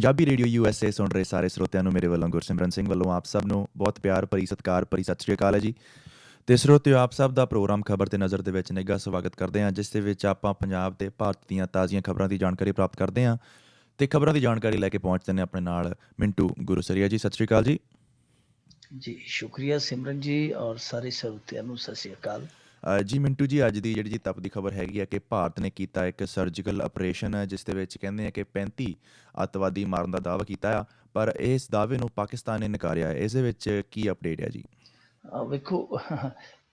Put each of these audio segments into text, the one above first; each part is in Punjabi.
ਪੰਜਾਬੀ ਰੇਡੀਓ USA ਸੁਣ ਰਹੇ ਸਾਰੇ ਸਰੋਤਿਆਂ ਨੂੰ ਮੇਰੇ ਵੱਲੋਂ ਗੁਰਸਿਮਰਨ ਸਿੰਘ ਵੱਲੋਂ ਆਪ ਸਭ ਨੂੰ ਬਹੁਤ ਪਿਆਰ ਭਰੀ ਸਤਿਕਾਰ ਭਰੀ ਸਤਿ ਸ਼੍ਰੀ ਅਕਾਲ ਹੈ ਜੀ। ਤੇ ਸਰੋਤਿਓ, ਆਪ ਸਭ ਦਾ ਪ੍ਰੋਗਰਾਮ ਖਬਰ ਤੇ ਨਜ਼ਰ ਦੇ ਵਿੱਚ ਨਿੱਘਾ ਸਵਾਗਤ ਕਰਦੇ ਹਾਂ, ਜਿਸ ਦੇ ਵਿੱਚ ਆਪਾਂ ਪੰਜਾਬ ਤੇ ਭਾਰਤ ਦੀਆਂ ਤਾਜ਼ੀਆਂ ਖਬਰਾਂ ਦੀ ਜਾਣਕਾਰੀ ਪ੍ਰਾਪਤ ਕਰਦੇ ਹਾਂ ਤੇ ਖਬਰਾਂ ਦੀ ਜਾਣਕਾਰੀ ਲੈ ਕੇ ਪਹੁੰਚਦੇ ਨੇ ਆਪਣੇ ਨਾਲ ਮਿੰਟੂ ਗੁਰੂਸਰੀਆ ਜੀ। ਸਤਿ ਸ਼੍ਰੀ ਅਕਾਲ ਜੀ। ਜੀ ਸ਼ੁਕਰੀਆ ਸਿਮਰਨ ਜੀ, ਔਰ ਸਾਰੇ ਸਰੋਤਿਆਂ ਨੂੰ ਸਤਿ ਸ਼੍ਰੀ ਅਕਾਲ ਜੀ ਮਿੰਟੂ ਜੀ, ਅੱਜ ਦੀ ਜਿਹੜੀ ਤਪਦੀ ਖਬਰ ਹੈਗੀ ਹੈ ਕਿ ਭਾਰਤ ਨੇ ਕੀਤਾ ਇੱਕ ਸਰਜੀਕਲ ਆਪਰੇਸ਼ਨ, ਜਿਸ ਦੇ ਵਿੱਚ ਕਹਿੰਦੇ ਆ ਕਿ 35 ਅੱਤਵਾਦੀ ਮਾਰਨ ਦਾ ਦਾਅਵਾ ਕੀਤਾ ਆ, ਪਰ ਇਸ ਦਾਅਵੇ ਨੂੰ ਪਾਕਿਸਤਾਨ ਨੇ ਨਕਾਰਿਆ ਹੈ। ਇਸ ਦੇ ਵਿੱਚ ਕੀ ਅਪਡੇਟ ਹੈ ਜੀ? ਵੇਖੋ,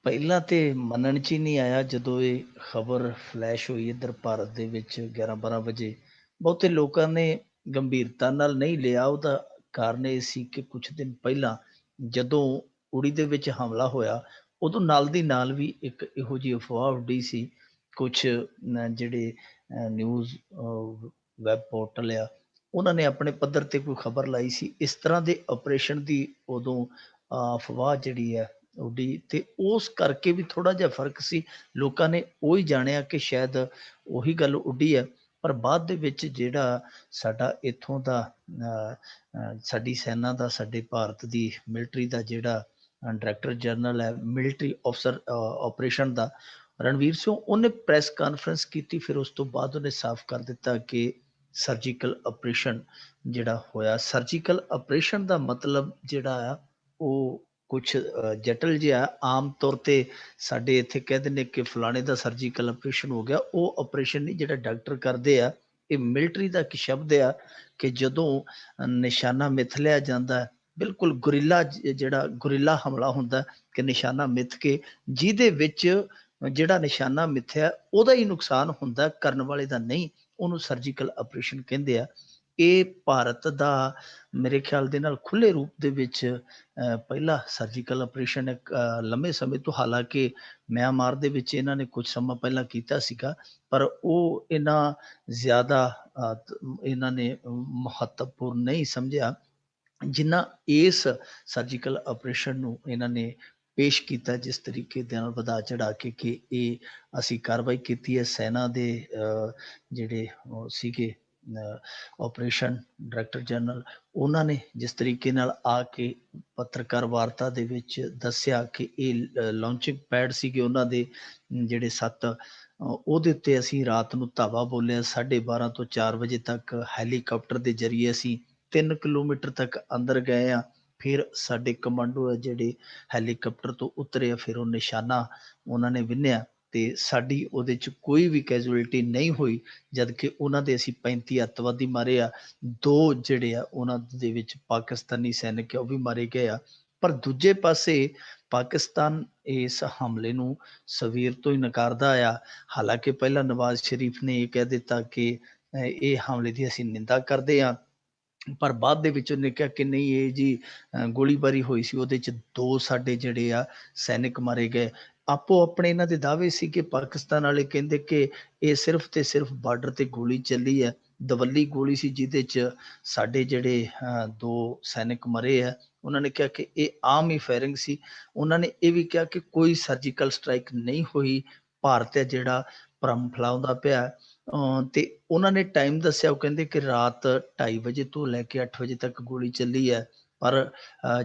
ਪਹਿਲਾਂ ਤੇ ਮੰਨਣ 'ਚ ਹੀ ਨਹੀਂ ਆਇਆ ਜਦੋਂ ਇਹ ਖਬਰ ਫਲੈਸ਼ ਹੋਈ ਇੱਧਰ ਭਾਰਤ ਦੇ ਵਿੱਚ 11-12 ਵਜੇ। ਬਹੁਤੇ ਲੋਕਾਂ ਨੇ ਗੰਭੀਰਤਾ ਨਾਲ ਨਹੀਂ ਲਿਆ। ਉਹਦਾ ਕਾਰਨ ਇਹ ਸੀ ਕਿ ਕੁਛ ਦਿਨ ਪਹਿਲਾਂ ਜਦੋਂ ਉੜੀ ਦੇ ਵਿੱਚ ਹਮਲਾ ਹੋਇਆ, ਉਦੋਂ ਨਾਲ ਦੀ ਨਾਲ ਵੀ ਇੱਕ ਇਹੋ ਜਿਹੀ ਅਫਵਾਹ ਉੱਡੀ ਸੀ। ਕੁਛ ਜਿਹੜੇ ਨਿਊਜ਼ ਵੈਬ ਪੋਰਟਲ ਆ, ਉਹਨਾਂ ਨੇ ਆਪਣੇ ਪੱਧਰ ਤੇ ਕੋਈ ਖਬਰ ਲਾਈ ਸੀ ਇਸ ਤਰ੍ਹਾਂ ਦੇ ਆਪਰੇਸ਼ਨ ਦੀ। ਉਦੋਂ ਅਫਵਾਹ ਜਿਹੜੀ ਹੈ ਉੱਡੀ, ਤੇ ਉਸ ਕਰਕੇ ਵੀ ਥੋੜ੍ਹਾ ਜਿਹਾ ਫਰਕ ਸੀ। ਲੋਕਾਂ ਨੇ ਉਹੀ ਜਾਣਿਆ ਕਿ ਸ਼ਾਇਦ ਉਹੀ ਗੱਲ ਉੱਡੀ ਹੈ। ਪਰ ਬਾਅਦ ਦੇ ਵਿੱਚ ਜਿਹੜਾ ਸਾਡਾ ਇੱਥੋਂ ਦਾ ਸਾਡੀ ਸੈਨਾ ਦਾ, ਸਾਡੇ ਭਾਰਤ ਦੀ ਮਿਲਟਰੀ ਦਾ ਜਿਹੜਾ ਡਾਇਰੈਕਟਰ ਜਨਰਲ ਹੈ ਮਿਲਟਰੀ ਅਫਸਰ ਆਪਰੇਸ਼ਨ ਦਾ, ਰਣਵੀਰ ਸਿੰਘ, ਉਹਨੇ ਪ੍ਰੈਸ ਕਾਨਫਰੰਸ ਕੀਤੀ। ਫਿਰ ਉਸ ਤੋਂ ਬਾਅਦ ਉਹਨੇ ਸਾਫ਼ ਕਰ ਦਿੱਤਾ ਕਿ ਸਰਜੀਕਲ ਆਪਰੇਸ਼ਨ ਜਿਹੜਾ ਹੋਇਆ। ਸਰਜੀਕਲ ਆਪਰੇਸ਼ਨ ਦਾ ਮਤਲਬ ਜਿਹੜਾ ਆ ਉਹ ਕੁਛ ਜਟਲ ਜਿਹਾ। ਆਮ ਤੌਰ ਤੇ ਸਾਡੇ ਇੱਥੇ ਕਹਿ ਦਿੰਦੇ ਕਿ ਫਲਾਣੇ ਦਾ ਸਰਜੀਕਲ ਆਪਰੇਸ਼ਨ ਹੋ ਗਿਆ। ਉਹ ਆਪਰੇਸ਼ਨ ਨਹੀਂ ਜਿਹੜਾ ਡਾਕਟਰ ਕਰਦੇ ਆ। ਇਹ ਮਿਲਟਰੀ ਦਾ ਇੱਕ ਸ਼ਬਦ ਆ ਕਿ ਜਦੋਂ ਨਿਸ਼ਾਨਾ ਮਿਥ ਲਿਆ ਜਾਂਦਾ, ਬਿਲਕੁਲ ਗੁਰੀਲਾ, ਜਿਹੜਾ ਗੁਰੀਲਾ ਹਮਲਾ ਹੁੰਦਾ ਕਿ ਨਿਸ਼ਾਨਾ ਮਿੱਥ ਕੇ, ਜਿਹਦੇ ਵਿੱਚ ਜਿਹੜਾ ਨਿਸ਼ਾਨਾ ਮਿੱਥਿਆ ਉਹਦਾ ਹੀ ਨੁਕਸਾਨ ਹੁੰਦਾ, ਕਰਨ ਵਾਲੇ ਦਾ ਨਹੀਂ, ਉਹਨੂੰ ਸਰਜੀਕਲ ਆਪਰੇਸ਼ਨ ਕਹਿੰਦੇ ਆ। ਇਹ ਭਾਰਤ ਦਾ ਮੇਰੇ ਖਿਆਲ ਦੇ ਨਾਲ ਖੁੱਲ੍ਹੇ ਰੂਪ ਦੇ ਵਿੱਚ ਪਹਿਲਾ ਸਰਜੀਕਲ ਆਪਰੇਸ਼ਨ ਹੈ ਲੰਮੇ ਸਮੇਂ ਤੋਂ। ਹਾਲਾਂਕਿ ਮਿਆਂਮਾਰ ਦੇ ਵਿੱਚ ਇਹਨਾਂ ਨੇ ਕੁਝ ਸਮਾਂ ਪਹਿਲਾਂ ਕੀਤਾ ਸੀਗਾ, ਪਰ ਉਹ ਇੰਨਾ ਜ਼ਿਆਦਾ ਇਹਨਾਂ ਨੇ ਮਹੱਤਵਪੂਰਨ ਨਹੀਂ ਸਮਝਿਆ ਜਿੰਨਾ ਇਸ ਸਰਜੀਕਲ ਆਪਰੇਸ਼ਨ ਨੂੰ ਇਹਨਾਂ ਨੇ ਪੇਸ਼ ਕੀਤਾ, ਜਿਸ ਤਰੀਕੇ ਦੇ ਨਾਲ ਵਧਾ ਚੜਾ ਕੇ ਕਿ ਇਹ ਅਸੀਂ ਕਾਰਵਾਈ ਕੀਤੀ ਹੈ। ਸੈਨਾ ਦੇ ਜਿਹੜੇ ਸੀਗੇ ਆਪਰੇਸ਼ਨ ਡਾਇਰੈਕਟਰ ਜਨਰਲ, ਉਹਨਾਂ ਨੇ ਜਿਸ ਤਰੀਕੇ ਨਾਲ ਆ ਕੇ ਪੱਤਰਕਾਰ ਵਾਰਤਾ ਦੇ ਵਿੱਚ ਦੱਸਿਆ ਕਿ ਇਹ ਲਾਂਚਿੰਗ ਪੈਡ ਸੀਗੇ ਉਹਨਾਂ ਦੇ ਜਿਹੜੇ 7, ਉਹਦੇ ਉੱਤੇ ਅਸੀਂ ਰਾਤ ਨੂੰ ਧਾਵਾ ਬੋਲਿਆ। 12:30 ਤੋਂ 4 ਵਜੇ ਤੱਕ ਹੈਲੀਕਾਪਟਰ ਦੇ ਜ਼ਰੀਏ ਅਸੀਂ 3 ਕਿਲੋਮੀਟਰ ਤੱਕ ਅੰਦਰ ਗਏ ਆ। ਫਿਰ ਸਾਡੇ ਕਮਾਂਡੋ ਆ ਜਿਹੜੇ ਹੈਲੀਕਾਪਟਰ ਤੋਂ ਉਤਰੇ, ਫਿਰ ਉਹ ਨਿਸ਼ਾਨਾ ਉਹਨਾਂ ਨੇ ਵਿੰਨਿਆ ਤੇ ਸਾਡੀ ਉਹਦੇ 'ਚ ਕੋਈ ਵੀ ਕੈਜੂਅਲਟੀ ਨਹੀਂ ਹੋਈ, ਜਦ ਕਿ ਉਹਨਾਂ ਦੇ ਅਸੀਂ 35 ਅੱਤਵਾਦੀ ਮਾਰੇ ਆ। 2 ਜਿਹੜੇ ਆ ਉਹਨਾਂ ਦੇ ਵਿੱਚ ਪਾਕਿਸਤਾਨੀ ਸੈਨਿਕ ਆ, ਉਹ ਵੀ ਮਾਰੇ ਗਏ ਆ। ਪਰ ਦੂਜੇ ਪਾਸੇ ਪਾਕਿਸਤਾਨ ਇਸ ਹਮਲੇ ਨੂੰ ਸਵੇਰ ਤੋਂ ਹੀ ਨਕਾਰਦਾ ਆ। ਹਾਲਾਂਕਿ ਪਹਿਲਾਂ ਨਵਾਜ਼ ਸ਼ਰੀਫ ਨੇ ਇਹ ਕਹਿ ਦਿੱਤਾ ਕਿ ਇਹ ਹਮਲੇ ਦੀ ਅਸੀਂ ਨਿੰਦਾ ਕਰਦੇ ਹਾਂ, ਪਰ ਬਾਅਦ ਦੇ ਵਿੱਚ ਉਹਨੇ ਕਿਹਾ ਕਿ ਨਹੀਂ, ਇਹ ਜੀ ਗੋਲੀਬਾਰੀ ਹੋਈ ਸੀ, ਉਹਦੇ 'ਚ 2 ਸਾਡੇ ਜਿਹੜੇ ਆ ਸੈਨਿਕ ਮਾਰੇ ਗਏ। ਆਪੋ ਆਪਣੇ ਇਹਨਾਂ ਦੇ ਦਾਅਵੇ ਸੀ ਕਿ ਪਾਕਿਸਤਾਨ ਵਾਲੇ ਕਹਿੰਦੇ ਕਿ ਇਹ ਸਿਰਫ ਤੇ ਸਿਰਫ ਬਾਰਡਰ ਤੇ ਗੋਲੀ ਚੱਲੀ ਹੈ, ਦਵੱਲੀ ਗੋਲੀ ਸੀ ਜਿਹਦੇ 'ਚ ਸਾਡੇ ਜਿਹੜੇ 2 ਸੈਨਿਕ ਮਰੇ ਆ। ਉਹਨਾਂ ਨੇ ਕਿਹਾ ਕਿ ਇਹ ਆਮ ਹੀ ਫਾਇਰਿੰਗ ਸੀ। ਉਹਨਾਂ ਨੇ ਇਹ ਵੀ ਕਿਹਾ ਕਿ ਕੋਈ ਸਰਜੀਕਲ ਸਟ੍ਰਾਈਕ ਨਹੀਂ ਹੋਈ, ਭਾਰਤ ਹੈ ਜਿਹੜਾ ਭਰਮ ਫੈਲਾਉਂਦਾ ਪਿਆ। ਤੇ ਉਹਨਾਂ ਨੇ ਟਾਈਮ ਦੱਸਿਆ, ਉਹ ਕਹਿੰਦੇ ਕਿ ਰਾਤ 2:30 ਵਜੇ ਤੋਂ ਲੈ ਕੇ 8 ਵਜੇ ਤੱਕ ਗੋਲੀ ਚੱਲੀ ਹੈ, ਪਰ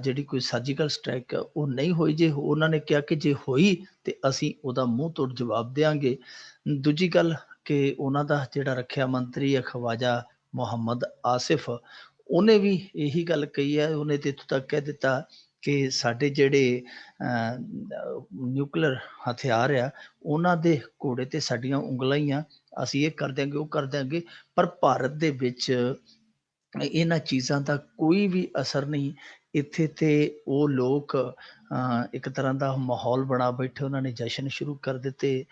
ਜਿਹੜੀ ਕੋਈ ਸਰਜੀਕਲ ਸਟ੍ਰਾਈਕ ਉਹ ਨਹੀਂ ਹੋਈ। ਜੇ ਉਹਨਾਂ ਨੇ ਕਿਹਾ ਕਿ ਜੇ ਹੋਈ ਤੇ ਅਸੀਂ ਉਹਦਾ ਮੂੰਹ ਤੋੜ ਜਵਾਬ ਦਿਆਂਗੇ। ਦੂਜੀ ਗੱਲ ਕਿ ਉਹਨਾਂ ਦਾ ਜਿਹੜਾ ਰੱਖਿਆ ਮੰਤਰੀ ਹੈ ਖਵਾਜਾ ਮੁਹੰਮਦ ਆਸਿਫ, ਉਹਨੇ ਵੀ ਇਹੀ ਗੱਲ ਕਹੀ ਹੈ। ਉਹਨੇ ਤੇ ਇੱਥੋਂ ਤੱਕ ਕਹਿ ਦਿੱਤਾ ਕਿ ਸਾਡੇ ਜਿਹੜੇ ਨਿਊਕਲੀਅਰ ਹਥਿਆਰ ਆ, ਉਹਨਾਂ ਦੇ ਘੋੜੇ ਤੇ ਸਾਡੀਆਂ ਉਂਗਲਾਂ ਹੀ ਆ, ਅਸੀਂ ਇਹ ਕਰ ਦਿਆਂਗੇ, ਉਹ ਕਰ ਦਿਆਂਗੇ। ਪਰ ਭਾਰਤ ਦੇ ਵਿੱਚ ਇਹਨਾਂ ਚੀਜ਼ਾਂ ਦਾ ਕੋਈ ਵੀ ਅਸਰ ਨਹੀਂ। ਇੱਥੇ ਤੇ ਉਹ ਲੋਕ ਇੱਕ ਤਰ੍ਹਾਂ ਦਾ ਮਾਹੌਲ ਬਣਾ ਬੈਠੇ, ਉਹਨਾਂ ਨੇ ਜਸ਼ਨ ਸ਼ੁਰੂ ਕਰ ਦਿੱਤੇ।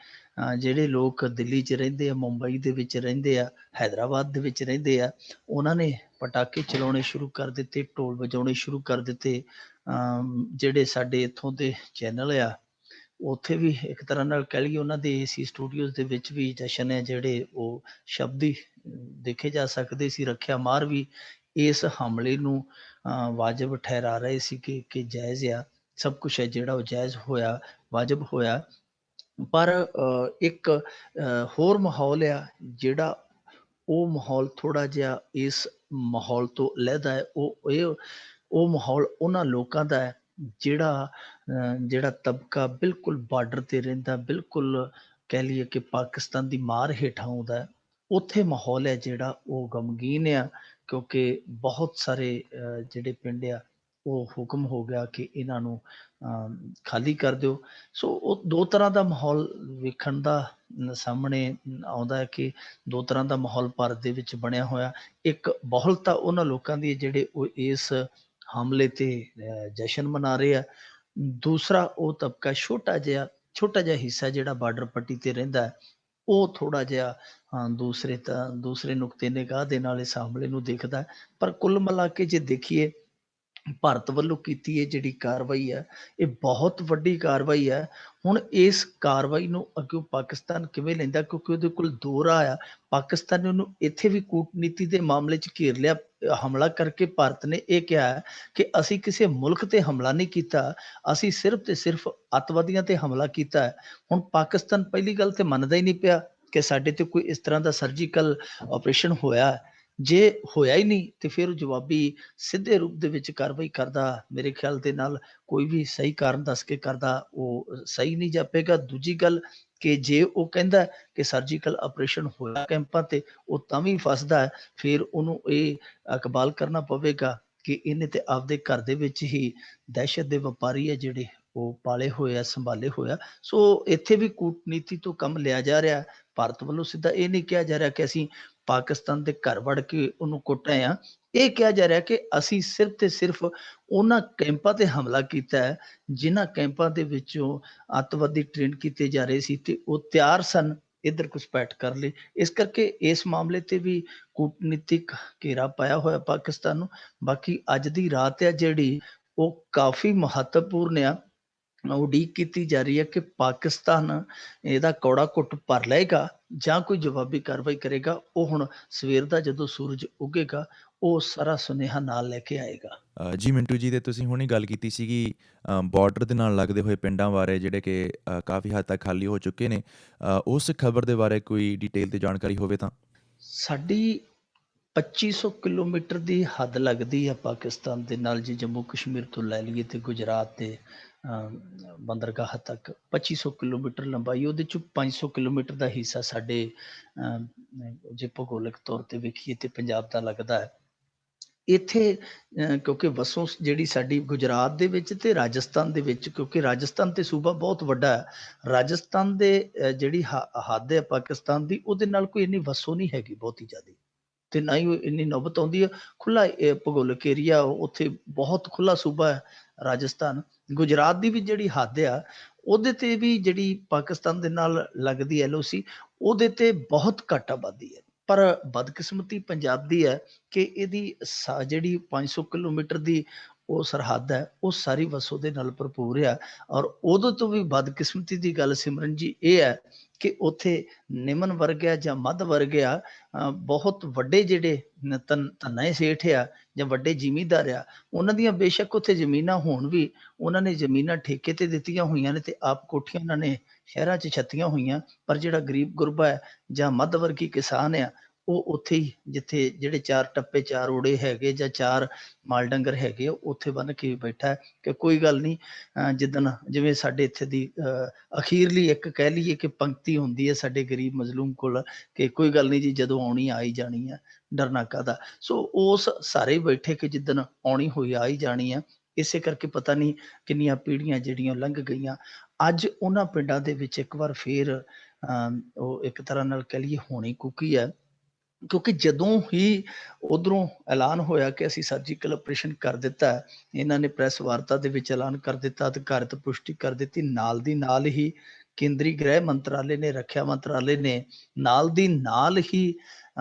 ਜਿਹੜੇ ਲੋਕ ਦਿੱਲੀ 'ਚ ਰਹਿੰਦੇ ਆ, ਮੁੰਬਈ ਦੇ ਵਿੱਚ ਰਹਿੰਦੇ ਆ, ਹੈਦਰਾਬਾਦ ਦੇ ਵਿੱਚ ਰਹਿੰਦੇ ਆ, ਉਹਨਾਂ ਨੇ ਪਟਾਕੇ ਚਲਾਉਣੇ ਸ਼ੁਰੂ ਕਰ ਦਿੱਤੇ, ਢੋਲ ਵਜਾਉਣੇ ਸ਼ੁਰੂ ਕਰ ਦਿੱਤੇ। ਜਿਹੜੇ ਸਾਡੇ ਇੱਥੋਂ ਦੇ ਚੈਨਲ ਆ, ਉੱਥੇ ਵੀ ਇੱਕ ਤਰ੍ਹਾਂ ਨਾਲ ਕਹਿ ਲਈਏ ਉਹਨਾਂ ਦੇ AC ਸਟੂਡੀਓਜ਼ ਦੇ ਵਿੱਚ ਵੀ ਜਸ਼ਨ ਹੈ ਜਿਹੜੇ ਉਹ ਸ਼ਬਦੀ ਦੇਖੇ ਜਾ ਸਕਦੇ ਸੀ। ਰੱਖਿਆ ਮਾਰ ਵੀ ਇਸ ਹਮਲੇ ਨੂੰ ਵਾਜਬ ਠਹਿਰਾ ਰਹੇ ਸੀ ਕਿ ਜਾਇਜ਼ ਆ, ਸਭ ਕੁਛ ਹੈ ਜਿਹੜਾ ਉਹ ਜਾਇਜ਼ ਹੋਇਆ, ਵਾਜਬ ਹੋਇਆ। ਪਰ ਇੱਕ ਹੋਰ ਮਾਹੌਲ ਆ ਜਿਹੜਾ ਉਹ ਮਾਹੌਲ ਥੋੜ੍ਹਾ ਜਿਹਾ ਇਸ ਮਾਹੌਲ ਤੋਂ ਅਲੱਗਾ ਹੈ। ਉਹ ਮਾਹੌਲ ਉਹਨਾਂ ਲੋਕਾਂ ਦਾ ਹੈ ਜਿਹੜਾ ਤਬਕਾ ਬਿਲਕੁਲ ਬਾਰਡਰ 'ਤੇ ਰਹਿੰਦਾ, ਬਿਲਕੁਲ ਕਹਿ ਲਈਏ ਕਿ ਪਾਕਿਸਤਾਨ ਦੀ ਮਾਰ ਹੇਠਾਂ ਆਉਂਦਾ ਹੈ। ਉੱਥੇ ਮਾਹੌਲ ਹੈ ਜਿਹੜਾ ਉਹ ਗਮਗੀਨ ਆ, ਕਿਉਂਕਿ ਬਹੁਤ ਸਾਰੇ ਜਿਹੜੇ ਪਿੰਡ ਆ ਉਹ ਹੁਕਮ ਹੋ ਗਿਆ ਕਿ ਇਹਨਾਂ ਨੂੰ ਖਾਲੀ ਕਰ ਦਿਓ। ਸੋ ਉਹ ਦੋ ਤਰ੍ਹਾਂ ਦਾ ਮਾਹੌਲ ਵੇਖਣ ਦਾ ਸਾਹਮਣੇ ਆਉਂਦਾ ਹੈ ਕਿ ਦੋ ਤਰ੍ਹਾਂ ਦਾ ਮਾਹੌਲ ਭਾਰਤ ਦੇ ਵਿੱਚ ਬਣਿਆ ਹੋਇਆ। ਇੱਕ ਬਹੁਲਤਾ ਉਹਨਾਂ ਲੋਕਾਂ ਦੀ ਜਿਹੜੇ ਉਹ ਇਸ ਹਮਲੇ ਤੇ ਜਸ਼ਨ ਮਨਾ ਰਹੇ ਆ। ਦੂਸਰਾ ਉਹ ਤਬਕਾ ਛੋਟਾ ਜਿਹਾ ਹਿੱਸਾ ਜਿਹੜਾ ਬਾਰਡਰ ਪੱਟੀ ਤੇ ਰਹਿੰਦਾ ਹੈ, ਉਹ ਥੋੜ੍ਹਾ ਜਿਹਾ ਦੂਸਰੇ ਨੁਕਤੇ ਨਿਗਾਹ ਦੇ ਨਾਲ ਇਸ ਹਮਲੇ ਨੂੰ ਦੇਖਦਾ ਹੈ। ਪਰ ਕੁੱਲ ਮਿਲਾ ਕੇ ਜੇ ਦੇਖੀਏ, ਭਾਰਤ ਵੱਲੋਂ ਕੀਤੀ ਇਹ ਜਿਹੜੀ ਕਾਰਵਾਈ ਹੈ, ਇਹ ਬਹੁਤ ਵੱਡੀ ਕਾਰਵਾਈ ਹੈ। ਹੁਣ ਇਸ ਕਾਰਵਾਈ ਨੂੰ ਅੱਗੇ ਪਾਕਿਸਤਾਨ ਕਿਵੇਂ ਲੈਂਦਾ, ਕਿਉਂਕਿ ਉਹਦੇ ਕੋਲ ਦੋ ਰਾਹ ਆ। ਪਾਕਿਸਤਾਨ ਨੇ ਉਹਨੂੰ ਇੱਥੇ ਵੀ ਕੂਟਨੀਤੀ ਦੇ ਮਾਮਲੇ 'ਚ ਘੇਰ ਲਿਆ। ਹਮਲਾ ਕਰਕੇ ਭਾਰਤ ਨੇ ਇਹ ਕਿਹਾ ਕਿ ਅਸੀਂ ਕਿਸੇ ਮੁਲਕ ਤੇ ਹਮਲਾ ਨਹੀਂ ਕੀਤਾ, ਅਸੀਂ ਸਿਰਫ ਤੇ ਸਿਰਫ ਅੱਤਵਾਦੀਆਂ ਤੇ ਹਮਲਾ ਕੀਤਾ ਹੈ। ਹੁਣ ਪਾਕਿਸਤਾਨ ਪਹਿਲੀ ਗੱਲ ਤੇ ਮੰਨਦਾ ਹੀ ਨਹੀਂ ਪਿਆ ਕਿ ਸਾਡੇ ਤੇ ਕੋਈ ਇਸ ਤਰ੍ਹਾਂ ਦਾ ਸਰਜੀਕਲ ਆਪਰੇਸ਼ਨ ਹੋਇਆ। ਜੇ ਹੋਇਆ ਹੀ ਨਹੀਂ ਤੇ ਫਿਰ ਉਹ ਜਵਾਬੀ ਸਿੱਧੇ ਰੂਪ ਦੇ ਵਿੱਚ ਕਾਰਵਾਈ ਕਰਦਾ, ਮੇਰੇ ਖਿਆਲ ਦੇ ਨਾਲ ਕੋਈ ਵੀ ਸਹੀ ਕਾਰਨ ਦੱਸ ਕੇ ਕਰਦਾ, ਉਹ ਸਹੀ ਨਹੀਂ ਜਾਪੇਗਾ। ਦੂਜੀ ਗੱਲ ਕਿ ਜੇ ਉਹ ਕਹਿੰਦਾ ਕਿ ਸਰਜੀਕਲ ਆਪਰੇਸ਼ਨ ਹੋਇਆ ਕੈਂਪਾਂ ਤੇ, ਉਹ ਤਾਂ ਵੀ ਫਸਦਾ ਹੈ। ਫਿਰ ਉਹਨੂੰ ਇਹ ਇਕਬਾਲ ਕਰਨਾ ਪਵੇਗਾ ਕਿ ਇਹਨੇ ਤੇ ਆਪਦੇ ਘਰ ਦੇ ਵਿੱਚ ਹੀ ਦਹਿਸ਼ਤ ਦੇ ਵਪਾਰੀ ਹੈ ਜਿਹੜੇ ਉਹ ਪਾਲੇ ਹੋਏ ਆ, ਸੰਭਾਲੇ ਹੋਇਆ। ਸੋ ਇੱਥੇ ਵੀ ਕੂਟਨੀਤੀ ਤੋਂ ਕੰਮ ਲਿਆ ਜਾ ਰਿਹਾ। ਭਾਰਤ ਵੱਲੋਂ ਸਿੱਧਾ ਇਹ ਨਹੀਂ ਕਿਹਾ ਜਾ ਰਿਹਾ ਕਿ ਅਸੀਂ ਪਾਕਿਸਤਾਨ ਦੇ ਘਰ ਵੜ ਕੇ ਉਹਨੂੰ ਕੁੱਟ ਰਹੇ ਹਾਂ। ਇਹ ਕਿਹਾ ਜਾ ਰਿਹਾ ਕਿ ਅਸੀਂ ਸਿਰਫ ਤੇ ਸਿਰਫ ਉਹਨਾਂ ਕੈਂਪਾਂ ਤੇ ਹਮਲਾ ਕੀਤਾ ਹੈ ਜਿਨ੍ਹਾਂ ਕੈਂਪਾਂ ਦੇ ਵਿੱਚੋਂ ਅੱਤਵਾਦੀ ਟ੍ਰੇਨ ਕੀਤੇ ਜਾ ਰਹੇ ਸੀ ਤੇ ਉਹ ਤਿਆਰ ਸਨ ਇੱਧਰ ਘੁਸਪੈਠ ਕਰ ਲਈ। ਇਸ ਕਰਕੇ ਇਸ ਮਾਮਲੇ ਤੇ ਵੀ ਕੂਟਨੀਤਿਕ ਘੇਰਾ ਪਾਇਆ ਹੋਇਆ ਪਾਕਿਸਤਾਨ ਨੂੰ। ਬਾਕੀ ਅੱਜ ਦੀ ਰਾਤ ਹੈ ਜਿਹੜੀ ਉਹ ਕਾਫੀ ਮਹੱਤਵਪੂਰਨ ਆ। ਉਡੀਕ ਕੀਤੀ ਜਾ ਰਹੀ ਹੈ ਕਿ ਪਾਕਿਸਤਾਨ ਇਹਦਾ ਕੌੜਾ ਘੁੱਟ ਭਰ ਲਏਗਾ ਜਾਂ ਕੋਈ ਜਵਾਬੀ ਕਾਰਵਾਈ ਕਰੇਗਾ। ਉਹ ਹੁਣ ਸਵੇਰ ਦਾ ਜਦੋਂ ਸੂਰਜ ਉੱਗੇਗਾ ਉਹ ਸਾਰਾ ਸੁਨੇਹਾ ਨਾਲ ਲੈ ਕੇ ਆਏਗਾ। ਜੀ ਮਿੰਟੂ ਜੀ, ਤੇ ਤੁਸੀਂ ਹੁਣੀ ਗੱਲ ਕੀਤੀ ਸੀਗੀ ਬਾਰਡਰ ਦੇ ਨਾਲ ਲੱਗਦੇ ਹੋਏ ਪਿੰਡਾਂ ਬਾਰੇ ਜਿਹੜੇ ਕਿ ਕਾਫੀ ਹੱਦ ਤੱਕ ਖਾਲੀ ਹੋ ਚੁੱਕੇ ਨੇ। ਉਸ ਖਬਰ ਦੇ ਬਾਰੇ ਕੋਈ ਡਿਟੇਲ ਤੇ ਜਾਣਕਾਰੀ ਹੋਵੇ ਤਾਂ। ਸਾਡੀ 2500 ਕਿਲੋਮੀਟਰ ਦੀ ਹੱਦ ਲੱਗਦੀ ਆ ਪਾਕਿਸਤਾਨ ਦੇ ਨਾਲ। ਜੇ ਜੰਮੂ ਕਸ਼ਮੀਰ ਤੋਂ ਲੈ ਲਈਏ ਤੇ ਗੁਜਰਾਤ ਤੇ ਬੰਦਰਗਾਹ ਤੱਕ 2500 ਕਿਲੋਮੀਟਰ ਲੰਬਾਈ, ਉਹਦੇ 'ਚੋਂ 500 ਕਿਲੋਮੀਟਰ ਦਾ ਹਿੱਸਾ ਸਾਡੇ ਜੇ ਭੂਗੋਲਿਕ ਤੌਰ ਤੇ ਵੇਖੀਏ ਤੇ ਪੰਜਾਬ ਦਾ ਲੱਗਦਾ ਹੈ। ਇੱਥੇ ਕਿਉਂਕਿ ਵਸੋਂ ਜਿਹੜੀ ਸਾਡੀ ਗੁਜਰਾਤ ਦੇ ਵਿੱਚ ਤੇ ਰਾਜਸਥਾਨ ਦੇ ਵਿੱਚ, ਕਿਉਂਕਿ ਰਾਜਸਥਾਨ ਤੇ ਸੂਬਾ ਬਹੁਤ ਵੱਡਾ ਹੈ। ਰਾਜਸਥਾਨ ਦੇ ਜਿਹੜੀ ਹੱਦ ਹੈ ਪਾਕਿਸਤਾਨ ਦੀ, ਉਹਦੇ ਨਾਲ ਕੋਈ ਇੰਨੀ ਵਸੋਂ ਨਹੀਂ ਹੈਗੀ ਬਹੁਤੀ ਜ਼ਿਆਦਾ, ਤੇ ਨਾ ਹੀ ਇੰਨੀ ਨੌਬਤ ਆਉਂਦੀ ਹੈ। ਖੁੱਲ੍ਹਾ ਭੂਗੋਲਿਕ ਏਰੀਆ, ਉੱਥੇ ਬਹੁਤ ਖੁੱਲ੍ਹਾ ਸੂਬਾ ਹੈ ਰਾਜਸਥਾਨ। ਗੁਜਰਾਤ ਦੀ ਵੀ ਜਿਹੜੀ ਹੱਦ ਆ ਉਹਦੇ ਤੇ ਵੀ ਜਿਹੜੀ ਪਾਕਿਸਤਾਨ ਦੇ ਨਾਲ ਲੱਗਦੀ LOC, ਉਹਦੇ ਤੇ ਬਹੁਤ ਘੱਟ ਆਬਾਦੀ ਹੈ। ਪਰ ਬਦਕਿਸਮਤੀ ਪੰਜਾਬ ਦੀ ਹੈ ਕਿ ਇਹਦੀ ਜਿਹੜੀ 500 ਕਿਲੋਮੀਟਰ ਦੀ ਉਹ ਸਰਹੱਦ ਹੈ, ਉਹ ਸਾਰੀ ਵਸੋਂ ਦੇ ਨਾਲ ਭਰਪੂਰ ਆ। ਔਰ ਉਦੋਂ ਤੋਂ ਵੀ ਬਦਕਿਸਮਤੀ ਦੀ ਗੱਲ ਸਿਮਰਨ ਜੀ ਇਹ ਹੈ ਕਿ ਉੱਥੇ ਨਿਮਨ ਵਰਗ ਆ ਜਾਂ ਮੱਧ ਵਰਗ ਆ, ਬਹੁਤ ਵੱਡੇ ਜਿਹੜੇ ਧੰਨੇ ਸੇਠ ਆ ਜਾਂ ਵੱਡੇ ਜ਼ਿਮੀਂਦਾਰ ਆ, ਉਹਨਾਂ ਦੀਆਂ ਬੇਸ਼ੱਕ ਉੱਥੇ ਜ਼ਮੀਨਾਂ ਹੋਣ ਵੀ, ਉਹਨਾਂ ਨੇ ਜ਼ਮੀਨਾਂ ਠੇਕੇ ਤੇ ਦਿੱਤੀਆਂ ਹੋਈਆਂ ਨੇ ਤੇ ਆਪ ਕੋਠੀਆਂ ਉਹਨਾਂ ਨੇ ਸ਼ਹਿਰਾਂ 'ਚ ਛੱਤੀਆਂ ਹੋਈਆਂ। ਪਰ ਜਿਹੜਾ ਗਰੀਬ ਗੁਰਬਾ ਹੈ ਜਾਂ ਮੱਧ ਵਰਗੀ ਕਿਸਾਨ ਆ, ਉਹ ਉੱਥੇ ਹੀ ਜਿੱਥੇ ਜਿਹੜੇ 4 ਟੱਪੇ 4 ਓੜੇ ਹੈਗੇ ਜਾਂ 4 ਮਾਲ ਡੰਗਰ ਹੈਗੇ, ਉੱਥੇ ਬੰਨ ਕੇ ਬੈਠਾ ਕਿ ਕੋਈ ਗੱਲ ਨਹੀਂ। ਜਿਵੇਂ ਸਾਡੇ ਇੱਥੇ ਦੀ ਅਖੀਰਲੀ ਇੱਕ ਕਹਿ ਲਈਏ ਕਿ ਪੰਕਤੀ ਹੁੰਦੀ ਹੈ ਸਾਡੇ ਗਰੀਬ ਮਜ਼ਲੂਮ ਕੋਲ ਕਿ ਕੋਈ ਗੱਲ ਨਹੀਂ ਜੀ, ਜਦੋਂ ਆਉਣੀ ਆ ਹੀ ਜਾਣੀ ਆ, ਡਰਨਾ ਕਾਹਦਾ। ਸੋ ਉਸ ਸਾਰੇ ਬੈਠੇ ਕਿ ਜਿੱਦਣ ਆਉਣੀ ਹੋਈ ਆ ਹੀ ਜਾਣੀ ਆ। ਇਸੇ ਕਰਕੇ ਪਤਾ ਨਹੀਂ ਕਿੰਨੀਆਂ ਪੀੜ੍ਹੀਆਂ ਜਿਹੜੀਆਂ ਲੰਘ ਗਈਆਂ। ਅੱਜ ਉਹਨਾਂ ਪਿੰਡਾਂ ਦੇ ਵਿੱਚ ਇੱਕ ਵਾਰ ਫੇਰ ਉਹ ਇੱਕ ਤਰ੍ਹਾਂ ਨਾਲ ਕਹਿ ਲਈਏ ਹੋਣੀ ਕੁਕੀ ਹੈ, ਕਿਉਂਕਿ ਜਦੋਂ ਹੀ ਉੱਧਰੋਂ ਐਲਾਨ ਹੋਇਆ ਕਿ ਅਸੀਂ ਸਰਜੀਕਲ ਆਪਰੇਸ਼ਨ ਕਰ ਦਿੱਤਾ, ਇਹਨਾਂ ਨੇ ਪ੍ਰੈਸ ਵਾਰਤਾ ਦੇ ਵਿੱਚ ਐਲਾਨ ਕਰ ਦਿੱਤਾ, ਅਧਿਕਾਰਤ ਪੁਸ਼ਟੀ ਕਰ ਦਿੱਤੀ। ਨਾਲ ਦੀ ਨਾਲ ਹੀ ਕੇਂਦਰੀ ਗ੍ਰਹਿ ਮੰਤਰਾਲੇ ਨੇ, ਰੱਖਿਆ ਮੰਤਰਾਲੇ ਨੇ ਨਾਲ ਦੀ ਨਾਲ ਹੀ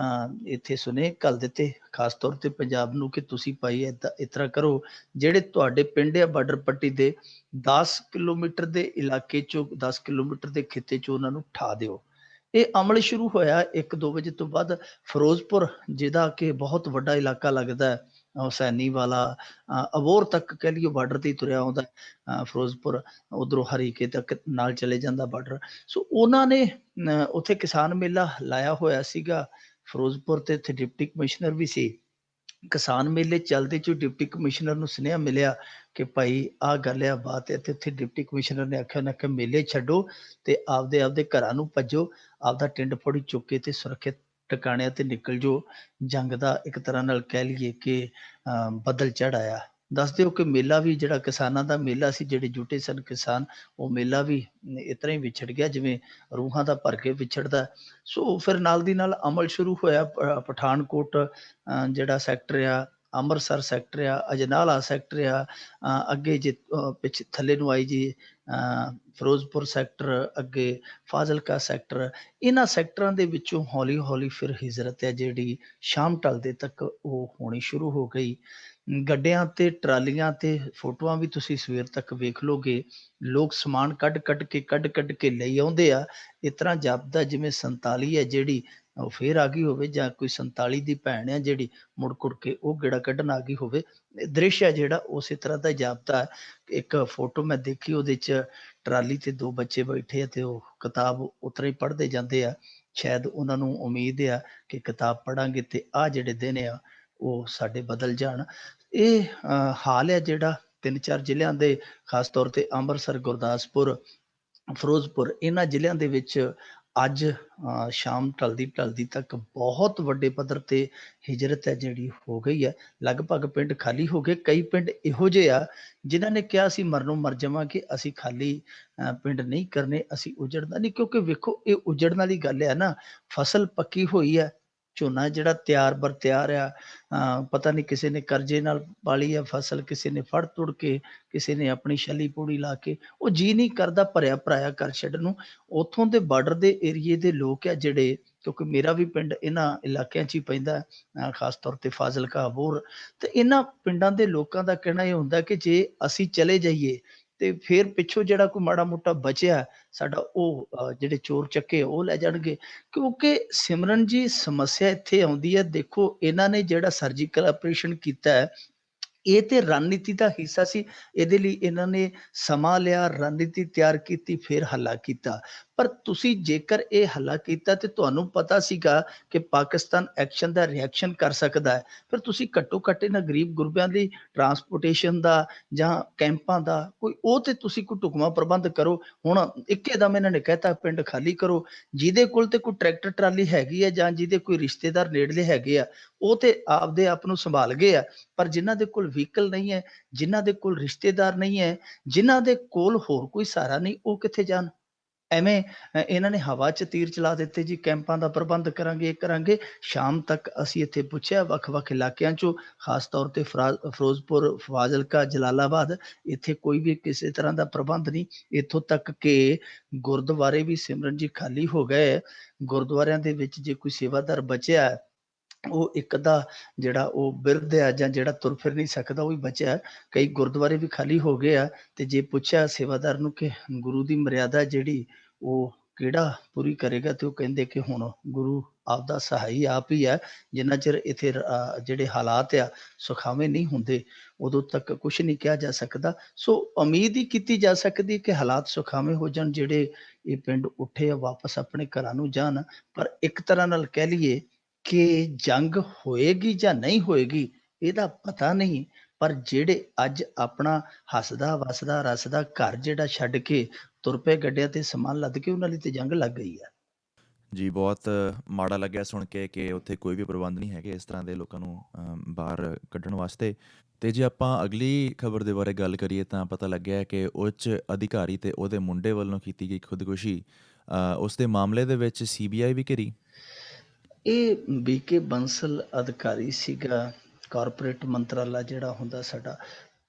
ਇੱਥੇ ਸੁਨੇਹੇ ਘੱਲ ਦਿੱਤੇ, ਖਾਸ ਤੌਰ ਤੇ ਪੰਜਾਬ ਨੂੰ, ਕਿ ਤੁਸੀਂ ਭਾਈ ਇਸ ਤਰ੍ਹਾਂ ਕਰੋ, ਜਿਹੜੇ ਤੁਹਾਡੇ ਪਿੰਡ ਆ ਬਾਰਡਰ ਪੱਟੀ ਦੇ 10 ਕਿਲੋਮੀਟਰ ਦੇ ਇਲਾਕੇ 'ਚੋਂ, 10 ਕਿਲੋਮੀਟਰ ਦੇ ਖਿੱਤੇ 'ਚੋਂ ਉਹਨਾਂ ਨੂੰ ਉਠਾ ਦਿਓ। ਇਹ ਅਮਲ ਸ਼ੁਰੂ ਹੋਇਆ 1-2 ਵਜੇ ਤੋਂ ਬਾਅਦ। ਫਿਰੋਜ਼ਪੁਰ, ਜਿਹਦਾ ਕਿ ਬਹੁਤ ਵੱਡਾ ਇਲਾਕਾ ਲੱਗਦਾ ਹੈ, ਹੁਸੈਨੀ ਵਾਲਾ ਅਬੋਹਰ ਤੱਕ ਕਹਿ ਲਈਏ ਬਾਰਡਰ ਤੇ ਹੀ ਤੁਰਿਆ ਆਉਂਦਾ। ਫਿਰੋਜ਼ਪੁਰ ਉੱਧਰੋਂ ਹਰੀਕੇ ਤੱਕ ਨਾਲ ਚਲੇ ਜਾਂਦਾ ਬਾਰਡਰ। ਸੋ ਉਹਨਾਂ ਨੇ ਉੱਥੇ ਕਿਸਾਨ ਮੇਲਾ ਲਾਇਆ ਹੋਇਆ ਸੀਗਾ। ਫਿਰੋਜ਼ਪੁਰ ਤੇ ਇੱਥੇ ਡਿਪਟੀ ਕਮਿਸ਼ਨਰ ਵੀ ਸੀ। ਕਿਸਾਨ ਮੇਲੇ ਚੱਲਦੇ 'ਚ ਡਿਪਟੀ ਕਮਿਸ਼ਨਰ ਨੂੰ ਸੁਨੇਹਾ ਮਿਲਿਆ ਕਿ ਭਾਈ ਆਹ ਗੱਲ ਆ, ਬਾਤ ਹੈ। ਤੇ ਉੱਥੇ ਡਿਪਟੀ ਕਮਿਸ਼ਨਰ ਨੇ ਆਖਿਆ, ਉਹਨੇ ਆਖਿਆ ਮੇਲੇ ਛੱਡੋ ਤੇ ਆਪਦੇ ਘਰਾਂ ਨੂੰ ਭੱਜੋ, ਆਪਦਾ ਟਿੰਡ ਫੋੜੀ ਚੁੱਕ ਕੇ ਤੇ ਸੁਰੱਖਿਅਤ ਟਿਕਾਣਿਆਂ ਤੇ ਨਿਕਲ ਜਾਓ। ਜੰਗ ਦਾ ਇੱਕ ਤਰ੍ਹਾਂ ਨਾਲ ਕਹਿ ਲਈਏ ਕਿ ਬੱਦਲ ਚੜ੍ਹ ਆਇਆ। ਦੱਸ ਦਿਓ ਕਿ ਮੇਲਾ ਵੀ ਜਿਹੜਾ ਕਿਸਾਨਾਂ ਦਾ ਮੇਲਾ ਸੀ, ਜਿਹੜੇ ਜੁਟੇ ਸਨ ਕਿਸਾਨ, ਉਹ ਮੇਲਾ ਵੀ ਇਸ ਤਰ੍ਹਾਂ ਹੀ ਵਿਛੜ ਗਿਆ ਜਿਵੇਂ ਰੂਹਾਂ ਦਾ ਭਰ ਕੇ ਵਿਛੜਦਾ। ਸੋ ਫਿਰ ਨਾਲ ਦੀ ਨਾਲ ਅਮਲ ਸ਼ੁਰੂ ਹੋਇਆ। ਪਠਾਨਕੋਟ ਜਿਹੜਾ ਸੈਕਟਰ ਆ, ਅੰਮ੍ਰਿਤਸਰ ਸੈਕਟਰ ਆ, ਅਜਨਾਲਾ ਸੈਕਟਰ ਆ, ਅੱਗੇ ਜੇ ਪਿੱਛੇ ਥੱਲੇ ਨੂੰ ਆਈ ਜੀ ਫਿਰੋਜ਼ਪੁਰ ਸੈਕਟਰ, ਅੱਗੇ ਫਾਜ਼ਿਲਕਾ ਸੈਕਟਰ, ਇਹਨਾਂ ਸੈਕਟਰਾਂ ਦੇ ਵਿੱਚੋਂ ਹੌਲੀ ਹੌਲੀ ਫਿਰ ਹਿਜਰਤ ਹੈ ਜਿਹੜੀ ਸ਼ਾਮ ਢਲਦੇ ਤੱਕ ਉਹ ਹੋਣੀ ਸ਼ੁਰੂ ਹੋ ਗਈ। ਗੱਡਿਆਂ ਤੇ ਟਰਾਲੀਆਂ ਤੇ ਫੋਟੋਆਂ ਵੀ ਤੁਸੀਂ ਸਵੇਰ ਤੱਕ ਵੇਖ ਲੋਗੇ, ਲੋਕ ਸਮਾਨ ਕੱਢ ਕੇ ਲਈ ਆਉਂਦੇ ਆ। ਇਸ ਤਰ੍ਹਾਂ ਜਾਪਦਾ ਜਿਵੇਂ 47 ਹੈ ਜਿਹੜੀ ਉਹ ਫੇਰ ਆ ਗਈ ਹੋਵੇ, ਜਾਂ ਕੋਈ 47 ਦੀ ਭੈਣ ਆ ਜਿਹੜੀ ਮੁੜ ਕੁੜ ਕੇ ਉਹ ਗੇੜਾ ਕੱਢਣ ਆ ਗਈ ਹੋਵੇ। ਦ੍ਰਿਸ਼ ਹੈ ਜਿਹੜਾ ਉਸੇ ਤਰ੍ਹਾਂ ਦਾ ਜਾਪਦਾ। ਇੱਕ ਫੋਟੋ ਮੈਂ ਦੇਖੀ, ਉਹਦੇ 'ਚ ਟਰਾਲੀ ਤੇ 2 ਬੱਚੇ ਬੈਠੇ ਆ ਤੇ ਉਹ ਕਿਤਾਬ ਉਤਰਾ ਹੀ ਪੜ੍ਹਦੇ ਜਾਂਦੇ ਆ। ਸ਼ਾਇਦ ਉਹਨਾਂ ਨੂੰ ਉਮੀਦ ਆ ਕਿ ਕਿਤਾਬ ਪੜ੍ਹਾਂਗੇ ਤੇ ਆਹ ਜਿਹੜੇ ਦਿਨ ਆ ਉਹ ਸਾਡੇ ਬਦਲ ਜਾਣ। ਇਹ ਹਾਲ ਹੈ ਜਿਹੜਾ 3-4 ਜ਼ਿਲ੍ਹਿਆਂ ਦੇ, ਖਾਸ ਤੌਰ ਤੇ ਅੰਮ੍ਰਿਤਸਰ, ਗੁਰਦਾਸਪੁਰ, ਫਿਰੋਜ਼ਪੁਰ, ਇਹਨਾਂ ਜ਼ਿਲ੍ਹਿਆਂ ਦੇ ਵਿੱਚ ਅੱਜ ਸ਼ਾਮ ਢਲਦੀ ਤੱਕ ਬਹੁਤ ਵੱਡੇ ਪੱਧਰ ਤੇ ਹਿਜਰਤ ਹੈ ਜਿਹੜੀ ਹੋ ਗਈ ਹੈ। ਲਗਭਗ ਪਿੰਡ ਖਾਲੀ ਹੋ ਗਏ। ਕਈ ਪਿੰਡ ਇਹੋ ਜਿਹੇ ਆ ਜਿਨ੍ਹਾਂ ਨੇ ਕਿਹਾ ਅਸੀਂ ਮਰਨੋਂ ਮਰ ਜਾਵਾਂਗੇ, ਅਸੀਂ ਖਾਲੀ ਪਿੰਡ ਨਹੀਂ ਕਰਨੇ, ਅਸੀਂ ਉਜੜਨਾ ਨਹੀਂ। ਕਿਉਂਕਿ ਵੇਖੋ, ਇਹ ਉਜੜਨ ਵਾਲੀ ਗੱਲ ਹੈ ਨਾ। ਫਸਲ ਪੱਕੀ ਹੋਈ ਹੈ, ਝੋਨਾ ਜਿਹੜਾ ਤਿਆਰ ਬਰ ਤਿਆਰ ਆ, ਪਤਾ ਨਹੀਂ ਕਿਸੇ ਨੇ ਕਰਜ਼ੇ ਨਾਲ ਪਾਲੀ ਆ ਫਸਲ, ਕਿਸੇ ਨੇ ਫੜ ਤੁੜ ਕੇ, ਕਿਸੇ ਨੇ ਆਪਣੀ ਛੱਲੀ ਪੂੜੀ ਲਾ ਕੇ। ਉਹ ਜੀ ਨਹੀਂ ਕਰਦਾ ਭਰਿਆ ਭਰਾਇਆ ਘਰ ਛੱਡਣ ਨੂੰ। ਉੱਥੋਂ ਦੇ ਬਾਰਡਰ ਦੇ ਏਰੀਏ ਦੇ ਲੋਕ ਆ ਜਿਹੜੇ, ਕਿਉਂਕਿ ਮੇਰਾ ਵੀ ਪਿੰਡ ਇਹਨਾਂ ਇਲਾਕਿਆਂ 'ਚ ਹੀ ਪੈਂਦਾ, ਖਾਸ ਤੌਰ ਤੇ ਫਾਜ਼ਿਲਕਾ, ਅਬੋਹਰ, ਤੇ ਇਹਨਾਂ ਪਿੰਡਾਂ ਦੇ ਲੋਕਾਂ ਦਾ ਕਹਿਣਾ ਇਹ ਹੁੰਦਾ ਕਿ ਜੇ ਅਸੀਂ ਚਲੇ ਜਾਈਏ ਤੇ ਫਿਰ ਪਿੱਛੋਂ ਜਿਹੜਾ ਕੋਈ ਮਾੜਾ ਮੋਟਾ ਬਚਿਆ ਸਾਡਾ, ਉਹ ਜਿਹੜੇ ਚੋਰ ਚੱਕੇ ਉਹ ਲੈ ਜਾਣਗੇ। ਕਿਉਂਕਿ ਸਿਮਰਨ ਜੀ, ਸਮੱਸਿਆ ਇੱਥੇ ਆਉਂਦੀ ਹੈ। ਦੇਖੋ, ਇਹਨਾਂ ਨੇ ਜਿਹੜਾ ਸਰਜੀਕਲ ਆਪਰੇਸ਼ਨ ਕੀਤਾ ਹੈ, ਇਹ ਤੇ ਰਣਨੀਤੀ ਦਾ ਹਿੱਸਾ ਸੀ। ਇਹਦੇ ਲਈ ਇਹਨਾਂ ਨੇ ਸਮਾਂ ਲਿਆ, ਰਣਨੀਤੀ ਤਿਆਰ ਕੀਤੀ, ਫਿਰ ਹੱਲਾ ਕੀਤਾ। ਪਰ ਤੁਸੀਂ ਜੇਕਰ ਇਹ ਹੱਲਾ ਕੀਤਾ ਤੇ ਤੁਹਾਨੂੰ ਪਤਾ ਸੀਗਾ ਕਿ ਪਾਕਿਸਤਾਨ ਐਕਸ਼ਨ ਦਾ ਰਿਐਕਸ਼ਨ ਕਰ ਸਕਦਾ ਹੈ, ਫਿਰ ਤੁਸੀਂ ਘੱਟੋ ਘੱਟ ਇਹਨਾਂ ਗਰੀਬ ਗੁਰਬਿਆਂ ਦੀ ਟਰਾਂਸਪੋਰਟੇਸ਼ਨ ਦਾ ਜਾਂ ਕੈਂਪਾਂ ਦਾ ਕੋਈ ਉਹ ਤੇ ਤੁਸੀਂ ਕੋਈ ਢੁਕਵਾਂ ਪ੍ਰਬੰਧ ਕਰੋ। ਹੁਣ ਇੱਕਦਮ ਇਹਨਾਂ ਨੇ ਕਹਿਤਾ ਪਿੰਡ ਖਾਲੀ ਕਰੋ। ਜਿਹਦੇ ਕੋਲ ਤੇ ਕੋਈ ਟਰੈਕਟਰ ਟਰਾਲੀ ਹੈਗੀ ਹੈ, ਜਾਂ ਜਿਹਦੇ ਕੋਈ ਰਿਸ਼ਤੇਦਾਰ ਨੇੜਲੇ ਹੈਗੇ ਆ, ਉਹ ਤੇ ਆਪਦੇ ਆਪ ਨੂੰ ਸੰਭਾਲ ਗਏ ਆ। ਪਰ ਜਿਨ੍ਹਾਂ ਦੇ ਕੋਲ ਵਹੀਕਲ ਨਹੀਂ ਹੈ, ਜਿਨ੍ਹਾਂ ਦੇ ਕੋਲ ਰਿਸ਼ਤੇਦਾਰ ਨਹੀਂ ਹੈ, ਜਿਨ੍ਹਾਂ ਦੇ ਕੋਲ ਹੋਰ ਕੋਈ ਸਹਾਰਾ ਨਹੀਂ, ਉਹ ਕਿੱਥੇ ਜਾਣ? ਐਵੇਂ ਇਹਨਾਂ ਨੇ ਹਵਾ 'ਚ ਤੀਰ ਚਲਾ ਦਿੱਤੇ ਜੀ, ਕੈਂਪਾਂ ਦਾ ਪ੍ਰਬੰਧ ਕਰਾਂਗੇ, ਇਹ ਕਰਾਂਗੇ। ਸ਼ਾਮ ਤੱਕ ਅਸੀਂ ਇੱਥੇ ਪੁੱਛਿਆ ਵੱਖ-ਵੱਖ ਇਲਾਕਿਆਂ 'ਚੋਂ, ਖਾਸ ਤੌਰ ਤੇ ਫਿਰੋਜ਼ਪੁਰ, ਫਾਜ਼ਿਲਕਾ, ਜਲਾਲਾਬਾਦ, ਇੱਥੇ ਕੋਈ ਵੀ ਕਿਸੇ ਤਰ੍ਹਾਂ ਦਾ ਪ੍ਰਬੰਧ ਨਹੀਂ। ਇੱਥੋਂ ਤੱਕ ਕਿ ਗੁਰਦੁਆਰੇ ਵੀ ਸਿਮਰਨ ਜੀ ਖਾਲੀ ਹੋ ਗਏ। ਗੁਰਦੁਆਰਿਆਂ ਦੇ ਵਿੱਚ ਜੇ ਕੋਈ ਸੇਵਾਦਾਰ ਬਚਿਆ, ਉਹ ਇੱਕ ਅੱਧਾ ਜਿਹੜਾ ਉਹ ਬਿਰਧ ਆ ਜਾਂ ਜਿਹੜਾ ਤੁਰ ਫਿਰ ਨਹੀਂ ਸਕਦਾ, ਉਹ ਵੀ ਬਚਿਆ। ਕਈ ਗੁਰਦੁਆਰੇ ਵੀ ਖਾਲੀ ਹੋ ਗਏ ਆ। ਤੇ ਜੇ ਪੁੱਛਿਆ ਸੇਵਾਦਾਰ ਨੂੰ ਕਿ ਗੁਰੂ ਦੀ ਮਰਿਆਦਾ ਜਿਹੜੀ ਉਹ ਕਿਹੜਾ ਪੂਰੀ ਕਰੇਗਾ, ਤੇ ਉਹ ਕਹਿੰਦੇ ਕਿ ਹੁਣ ਗੁਰੂ ਆਪਦਾ ਸਹਾਈ ਆਪ ਹੀ ਹੈ। ਜਿੰਨਾ ਚਿਰ ਇੱਥੇ ਜਿਹੜੇ ਹਾਲਾਤ ਆ ਸੁਖਾਵੇਂ ਨਹੀਂ ਹੁੰਦੇ, ਉਦੋਂ ਤੱਕ ਕੁਛ ਨਹੀਂ ਕਿਹਾ ਜਾ ਸਕਦਾ। ਸੋ ਉਮੀਦ ਹੀ ਕੀਤੀ ਜਾ ਸਕਦੀ ਕਿ ਹਾਲਾਤ ਸੁਖਾਵੇਂ ਹੋ ਜਾਣ, ਜਿਹੜੇ ਇਹ ਪਿੰਡ ਉੱਠੇ ਆ ਵਾਪਸ ਆਪਣੇ ਘਰਾਂ ਨੂੰ ਜਾਣ। ਪਰ ਇੱਕ ਤਰ੍ਹਾਂ ਨਾਲ ਕਹਿ ਲਈਏ ਕਿ ਜੰਗ ਹੋਏਗੀ ਜਾਂ ਨਹੀਂ ਹੋਏਗੀ, ਇਹਦਾ ਪਤਾ ਨਹੀਂ। ਪਰ ਜਿਹੜੇ ਅੱਜ ਆਪਣਾ ਹੱਸਦਾ ਵਸਦਾ ਰਸਦਾ ਘਰ ਜਿਹੜਾ ਛੱਡ ਕੇ ਤੁਰ ਪਏ ਗੱਡਿਆਂ ਤੇ ਸਮਾਨ ਲੱਦ ਕੇ, ਉਹਨਾਂ ਲਈ ਤੇ ਜੰਗ ਲੱਗ ਗਈ ਆ। ਜੀ, ਬਹੁਤ ਮਾੜਾ ਲੱਗਿਆ ਸੁਣ ਕੇ ਕਿ ਉੱਥੇ ਕੋਈ ਵੀ ਪ੍ਰਬੰਧ ਨਹੀਂ ਹੈਗੇ ਇਸ ਤਰ੍ਹਾਂ ਦੇ ਲੋਕਾਂ ਨੂੰ ਬਾਹਰ ਕੱਢਣ ਵਾਸਤੇ। ਤੇ ਜੇ ਆਪਾਂ ਅਗਲੀ ਖਬਰ ਦੇ ਬਾਰੇ ਗੱਲ ਕਰੀਏ ਤਾਂ ਪਤਾ ਲੱਗਿਆ ਕਿ ਉੱਚ ਅਧਿਕਾਰੀ ਤੇ ਉਹਦੇ ਮੁੰਡੇ ਵੱਲੋਂ ਕੀਤੀ ਗਈ ਖੁਦਕੁਸ਼ੀ, ਉਸ ਦੇ ਮਾਮਲੇ ਦੇ ਵਿੱਚ CBI ਵੀ ਘਿਰੀ। ਇਹ BK ਬੰਸਲ ਅਧਿਕਾਰੀ ਸੀਗਾ, ਕਾਰਪੋਰੇਟ ਮੰਤਰਾਲਾ ਜਿਹੜਾ ਹੁੰਦਾ ਸਾਡਾ,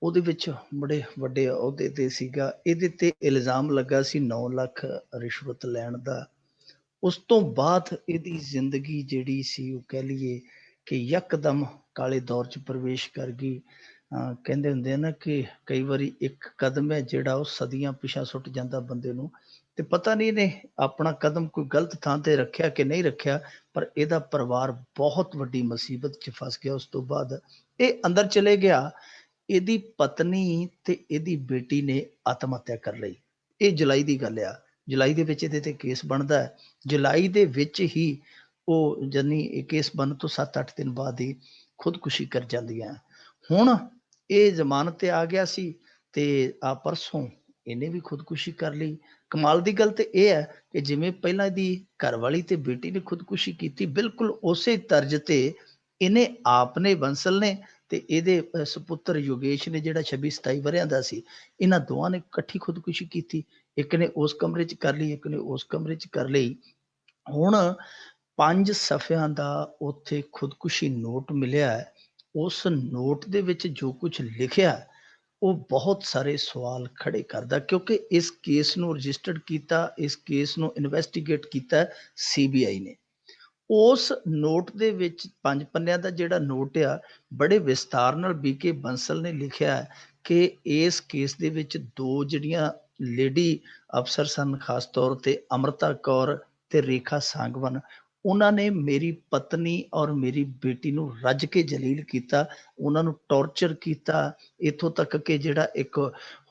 ਉਹਦੇ ਵਿੱਚ ਬੜੇ ਵੱਡੇ ਅਹੁਦੇ ਤੇ ਸੀਗਾ। ਇਹਦੇ ਤੇ ਇਲਜ਼ਾਮ ਲੱਗਾ ਸੀ 9 ਲੱਖ ਰਿਸ਼ਵਤ ਲੈਣ ਦਾ। ਉਸ ਤੋਂ ਬਾਅਦ ਇਹਦੀ ਜ਼ਿੰਦਗੀ ਜਿਹੜੀ ਸੀ, ਉਹ ਕਹਿ ਲਈਏ ਕਿ ਯਕਦਮ ਕਾਲੇ ਦੌਰ 'ਚ ਪ੍ਰਵੇਸ਼ ਕਰ ਗਈ। ਕਹਿੰਦੇ ਹੁੰਦੇ ਆ ਨਾ ਕਿ ਕਈ ਵਾਰੀ ਇੱਕ ਕਦਮ ਹੈ ਜਿਹੜਾ ਉਹ ਸਦੀਆਂ ਪਿਛਾਂਹ ਸੁੱਟ ਜਾਂਦਾ ਬੰਦੇ ਨੂੰ। ਤੇ ਪਤਾ ਨਹੀਂ ਇਹਨੇ ਆਪਣਾ ਕਦਮ ਕੋਈ ਗਲਤ ਥਾਂ ਤੇ ਰੱਖਿਆ ਕਿ ਨਹੀਂ ਰੱਖਿਆ, ਪਰ ਇਹਦਾ ਪਰਿਵਾਰ ਬਹੁਤ ਵੱਡੀ ਮੁਸੀਬਤ 'ਚ ਫਸ ਗਿਆ। ਉਸ ਤੋਂ ਬਾਅਦ ਇਹ ਅੰਦਰ ਚਲੇ ਗਿਆ। ਇਹਦੀ ਪਤਨੀ ਤੇ ਇਹਦੀ ਬੇਟੀ ਨੇ ਆਤਮ ਹੱਤਿਆ ਕਰ ਲਈ। ਇਹ ਜੁਲਾਈ ਦੀ ਗੱਲ ਆ। ਜੁਲਾਈ ਦੇ ਵਿੱਚ ਇਹਦੇ ਤੇ ਕੇਸ ਬਣਦਾ ਹੈ। ਜੁਲਾਈ ਦੇ ਵਿੱਚ ਹੀ ਉਹ ਜਾਨੀ ਇਹ ਕੇਸ ਬਣਨ ਤੋਂ 7-8 ਦਿਨ ਬਾਅਦ ਹੀ ਖੁਦਕੁਸ਼ੀ ਕਰ ਜਾਂਦੀਆਂ। ਹੁਣ ਇਹ ਜ਼ਮਾਨਤ ਤੇ ਆ ਗਿਆ ਸੀ ਤੇ ਆ ਪਰਸੋਂ ਇਹਨੇ ਵੀ ਖੁਦਕੁਸ਼ੀ ਕਰ ਲਈ। ਕਮਾਲ ਦੀ ਗੱਲ ਤੇ ਇਹ ਹੈ ਕਿ ਜਿਵੇਂ ਪਹਿਲਾਂ ਇਹਦੀ ਘਰਵਾਲੀ ਤੇ ਬੇਟੀ ਨੇ ਖੁਦਕੁਸ਼ੀ ਕੀਤੀ, ਬਿਲਕੁਲ ਉਸੇ ਤਰਜ਼ ਤੇ ਇਹਨੇ ਆਪ ਨੇ, ਬੰਸਲ ਨੇ ਤੇ ਇਹਦੇ ਸਪੁੱਤਰ ਯੋਗੇਸ਼ ਨੇ, ਜਿਹੜਾ 26-27 ਵਰ੍ਹਿਆਂ ਦਾ ਸੀ, ਇਹਨਾਂ ਦੋਵਾਂ ਨੇ ਇਕੱਠੀ ਖੁਦਕੁਸ਼ੀ ਕੀਤੀ। ਇੱਕ ਨੇ ਉਸ ਕਮਰੇ 'ਚ ਕਰ ਲਈ, ਇੱਕ ਨੇ ਉਸ ਕਮਰੇ 'ਚ ਕਰ ਲਈ। ਹੁਣ 5 ਸਫ਼ਿਆਂ ਦਾ ਉੱਥੇ ਖੁਦਕੁਸ਼ੀ ਨੋਟ ਮਿਲਿਆ ਹੈ। ਉਸ ਨੋਟ ਦੇ ਵਿੱਚ ਜੋ ਕੁਝ ਲਿਖਿਆ ਉਹ ਬਹੁਤ ਸਾਰੇ ਸਵਾਲ ਖੜੇ ਕਰਦਾ, ਕਿਉਂਕਿ ਇਸ ਕੇਸ ਨੂੰ ਰਜਿਸਟਰਡ ਕੀਤਾ, ਇਸ ਕੇਸ ਨੂੰ ਇਨਵੈਸਟੀਗੇਟ ਕੀਤਾ CBI ਨੇ। ਉਸ ਨੋਟ ਦੇ ਵਿੱਚ 5 ਪੰਨਿਆਂ ਦਾ ਜਿਹੜਾ ਨੋਟ ਆ, ਬੜੇ ਵਿਸਤਾਰ ਨਾਲ BK ਬੰਸਲ ਨੇ ਲਿਖਿਆ ਹੈ ਕਿ ਇਸ ਕੇਸ ਦੇ ਵਿੱਚ 2 ਜਿਹੜੀਆਂ ਲੇਡੀ ਅਫਸਰ ਸਨ, ਖਾਸ ਤੌਰ ਤੇ ਅੰਮ੍ਰਿਤਾ ਕੌਰ ਤੇ ਰੇਖਾ ਸਾਂਗਵਾਨ, ਉਹਨਾਂ ਨੇ ਮੇਰੀ ਪਤਨੀ ਔਰ ਮੇਰੀ ਬੇਟੀ ਨੂੰ ਰੱਜ ਕੇ ਜਲੀਲ ਕੀਤਾ, ਉਹਨਾਂ ਨੂੰ ਟੌਰਚਰ ਕੀਤਾ। ਇੱਥੋਂ ਤੱਕ ਕਿ ਜਿਹੜਾ ਇੱਕ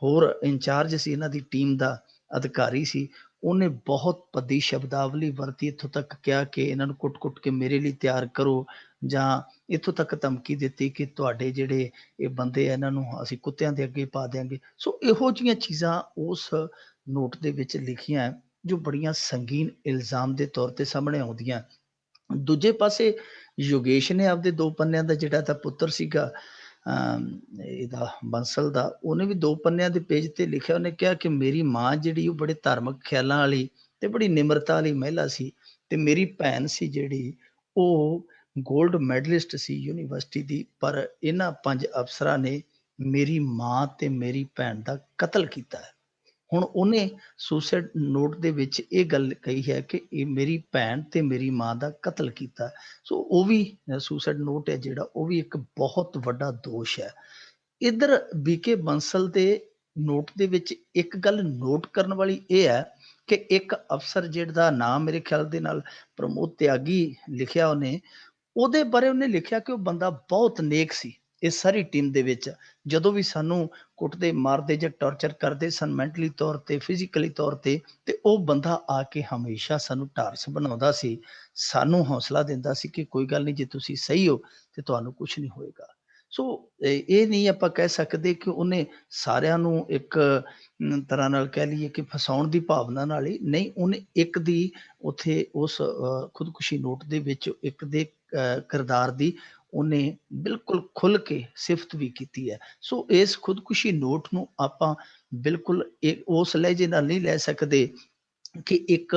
ਹੋਰ ਇੰਚਾਰਜ ਸੀ ਇਹਨਾਂ ਦੀ ਟੀਮ ਦਾ, ਅਧਿਕਾਰੀ ਸੀ, ਉਹਨੇ ਬਹੁਤ ਭੱਦੀ ਸ਼ਬਦਾਵਲੀ ਵਰਤੀ, ਇੱਥੋਂ ਤੱਕ ਕਿਹਾ ਕਿ ਇਹਨਾਂ ਨੂੰ ਕੁੱਟ-ਕੁੱਟ ਕੇ ਮੇਰੇ ਲਈ ਤਿਆਰ ਕਰੋ, ਜਾਂ ਇੱਥੋਂ ਤੱਕ ਧਮਕੀ ਦਿੱਤੀ ਕਿ ਤੁਹਾਡੇ ਜਿਹੜੇ ਇਹ ਬੰਦੇ ਆ ਇਹਨਾਂ ਨੂੰ ਅਸੀਂ ਕੁੱਤਿਆਂ ਦੇ ਅੱਗੇ ਪਾ ਦਿਆਂਗੇ। ਸੋ ਇਹੋ ਜਿਹੀਆਂ ਚੀਜ਼ਾਂ ਉਸ ਨੋਟ ਦੇ ਵਿੱਚ ਲਿਖੀਆਂ ਜੋ ਬੜੀਆਂ ਸੰਗੀਨ ਇਲਜ਼ਾਮ ਦੇ ਤੌਰ ਤੇ ਸਾਹਮਣੇ ਆਉਂਦੀਆਂ। ਦੂਜੇ ਪਾਸੇ ਯੋਗੇਸ਼ ਨੇ ਆਪਦੇ 2 ਪੰਨਿਆਂ ਦਾ, ਜਿਹੜਾ ਤਾਂ ਪੁੱਤਰ ਸੀਗਾ ਇਹਦਾ ਬੰਸਲ ਦਾ, ਉਹਨੇ ਵੀ 2 ਪੰਨਿਆਂ ਦੇ ਪੇਜ ਤੇ ਲਿਖਿਆ। ਉਹਨੇ ਕਿਹਾ ਕਿ ਮੇਰੀ ਮਾਂ ਜਿਹੜੀ ਉਹ ਬੜੇ ਧਾਰਮਿਕ ਖਿਆਲਾਂ ਵਾਲੀ ਤੇ ਬੜੀ ਨਿਮਰਤਾ ਵਾਲੀ ਮਹਿਲਾ ਸੀ, ਤੇ ਮੇਰੀ ਭੈਣ ਸੀ ਜਿਹੜੀ ਉਹ ਗੋਲਡ ਮੈਡਲਿਸਟ ਸੀ ਯੂਨੀਵਰਸਿਟੀ ਦੀ, ਪਰ ਇਹਨਾਂ 5 ਅਫਸਰਾਂ ਨੇ ਮੇਰੀ ਮਾਂ ਤੇ ਮੇਰੀ ਭੈਣ ਦਾ ਕਤਲ ਕੀਤਾ ਹੈ। ਹੁਣ ਉਹਨੇ ਸੁਸਾਈਡ ਨੋਟ ਦੇ ਵਿੱਚ ਇਹ ਗੱਲ ਕਹੀ ਹੈ ਕਿ ਇਹ ਮੇਰੀ ਭੈਣ ਤੇ ਮੇਰੀ ਮਾਂ ਦਾ ਕਤਲ ਕੀਤਾ। ਸੋ ਉਹ ਵੀ ਸੁਸਾਈਡ ਨੋਟ ਹੈ ਜਿਹੜਾ, ਉਹ ਵੀ ਇੱਕ ਬਹੁਤ ਵੱਡਾ ਦੋਸ਼ ਹੈ। ਇੱਧਰ BK ਬੰਸਲ ਦੇ ਨੋਟ ਦੇ ਵਿੱਚ ਇੱਕ ਗੱਲ ਨੋਟ ਕਰਨ ਵਾਲੀ ਇਹ ਹੈ ਕਿ ਇੱਕ ਅਫਸਰ ਜਿਹਦਾ ਨਾਮ ਮੇਰੇ ਖਿਆਲ ਦੇ ਨਾਲ ਪ੍ਰਮੋਦ ਤਿਆਗੀ ਲਿਖਿਆ ਉਹਨੇ, ਉਹਦੇ ਬਾਰੇ ਉਹਨੇ ਲਿਖਿਆ ਕਿ ਉਹ ਬੰਦਾ ਬਹੁਤ ਨੇਕ ਸੀ। ਇਸ ਸਾਰੀ ਟੀਮ ਦੇ ਵਿੱਚ ਜਦੋਂ ਵੀ ਸਾਨੂੰ ਕੁੱਟਦੇ, ਮਾਰਦੇ ਜਾਂ ਟੌਰਚਰ ਕਰਦੇ ਸਨ, ਮੈਂਟਲੀ ਤੌਰ ਤੇ, ਫਿਜ਼ੀਕਲੀ ਤੌਰ ਤੇ ਉਹ ਬੰਦਾ ਆ ਕੇ ਹਮੇਸ਼ਾ ਸਾਨੂੰ ਢਾਰਸ ਬਣਾਉਂਦਾ ਸੀ, ਸਾਨੂੰ ਹੌਸਲਾ ਦਿੰਦਾ ਸੀ ਕਿ ਕੋਈ ਗੱਲ ਨਹੀਂ, ਜੇ ਤੁਸੀਂ ਸਹੀ ਹੋ ਤੇ ਤੁਹਾਨੂੰ ਕੁਛ ਨਹੀਂ ਹੋਏਗਾ। ਸੋ ਇਹ ਨਹੀਂ ਆਪਾਂ ਕਹਿ ਸਕਦੇ ਕਿ ਉਹਨੇ ਸਾਰਿਆਂ ਨੂੰ ਇੱਕ ਤਰ੍ਹਾਂ ਨਾਲ ਕਹਿ ਲਈਏ ਕਿ ਫਸਾਉਣ ਦੀ ਭਾਵਨਾ ਨਾਲ ਹੀ ਨਹੀਂ, ਉਹਨੇ ਇੱਕ ਦੀ ਉੱਥੇ ਉਸ ਖੁਦਕੁਸ਼ੀ ਨੋਟ ਦੇ ਵਿੱਚ ਇੱਕ ਦੇ ਕਿਰਦਾਰ ਦੀ ਉਹਨੇ ਬਿਲਕੁਲ ਖੁੱਲ ਕੇ ਸਿਫਤ ਵੀ ਕੀਤੀ ਹੈ। ਸੋ ਇਸ ਖੁਦਕੁਸ਼ੀ ਨੋਟ ਨੂੰ ਆਪਾਂ ਬਿਲਕੁਲ ਉਸ ਲਹਿਜੇ ਨਾਲ ਨਹੀਂ ਲੈ ਸਕਦੇ ਕਿ ਇੱਕ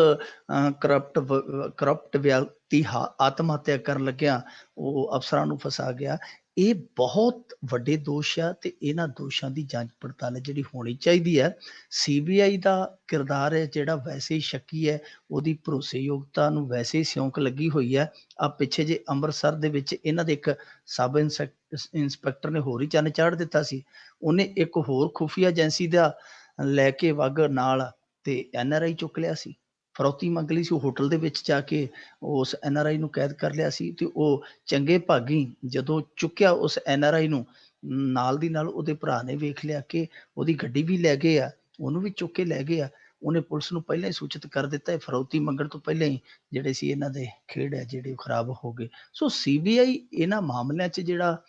ਕਰਪਟ ਵਿਅਕਤੀ ਆਤਮ ਹੱਤਿਆ ਕਰਨ ਲੱਗਿਆ ਉਹ ਅਫਸਰਾਂ ਨੂੰ ਫਸਾ ਗਿਆ। ਇਹ ਬਹੁਤ ਵੱਡੇ ਦੋਸ਼ ਆ ਤੇ ਇਹਨਾਂ ਦੋਸ਼ਾਂ ਦੀ ਜਾਂਚ ਪੜਤਾਲ ਜਿਹੜੀ ਹੋਣੀ ਚਾਹੀਦੀ ਹੈ। CBI ਦਾ ਕਿਰਦਾਰ ਹੈ ਜਿਹੜਾ ਵੈਸੇ ਹੀ ਸ਼ੱਕੀ ਹੈ, ਉਹਦੀ ਭਰੋਸੇਯੋਗਤਾ ਨੂੰ ਵੈਸੇ ਹੀ ਸਿਉਂਕ ਲੱਗੀ ਹੋਈ ਹੈ। ਆ ਪਿੱਛੇ ਜੇ ਅੰਮ੍ਰਿਤਸਰ ਦੇ ਵਿੱਚ ਇਹਨਾਂ ਦੇ ਇੱਕ ਸਬ ਇੰਸਪੈਕਟਰ ਨੇ ਹੋਰ ਹੀ ਚੰਨ ਚਾੜ ਦਿੱਤਾ ਸੀ। ਉਹਨੇ ਇੱਕ ਹੋਰ ਖੁਫੀਆ ਏਜੰਸੀ ਦਾ ਲੈ ਕੇ ਵਗ ਨਾਲ ਤੇ NRI ਚੁੱਕ ਲਿਆ ਸੀ, ਫਰੌਤੀ ਮੰਗ ਲਈ ਸੀ। ਹੋਟਲ ਦੇ ਵਿੱਚ ਜਾ ਕੇ ਉਸ NRI ਨੂੰ ਕੈਦ ਕਰ ਲਿਆ ਸੀ ਤੇ ਉਹ ਚੰਗੇ ਭਾਗੀ ਜਦੋਂ ਚੁੱਕਿਆ ਉਸ NRI ਨੂੰ, ਨਾਲ ਦੀ ਨਾਲ ਉਹਦੇ ਭਰਾ ਨੇ ਵੇਖ ਲਿਆ ਕਿ ਉਹਦੀ ਗੱਡੀ ਵੀ ਲੈ ਗਏ ਆ, ਉਹਨੂੰ ਵੀ ਚੁੱਕ ਕੇ ਲੈ ਗਏ ਆ। ਉਹਨੇ ਪੁਲਿਸ ਨੂੰ ਪਹਿਲਾਂ ਹੀ ਸੂਚਿਤ ਕਰ ਦਿੱਤਾ, ਫਰੌਤੀ ਮੰਗਣ ਤੋਂ ਪਹਿਲਾਂ ਹੀ ਜਿਹੜੇ ਸੀ ਇਹਨਾਂ ਦੇ ਖੇਡ ਹੈ ਜਿਹੜੇ ਖਰਾਬ ਹੋ ਗਏ। ਸੋ CBI ਇਹਨਾਂ ਮਾਮਲਿਆਂ 'ਚ ਜਿਹੜਾ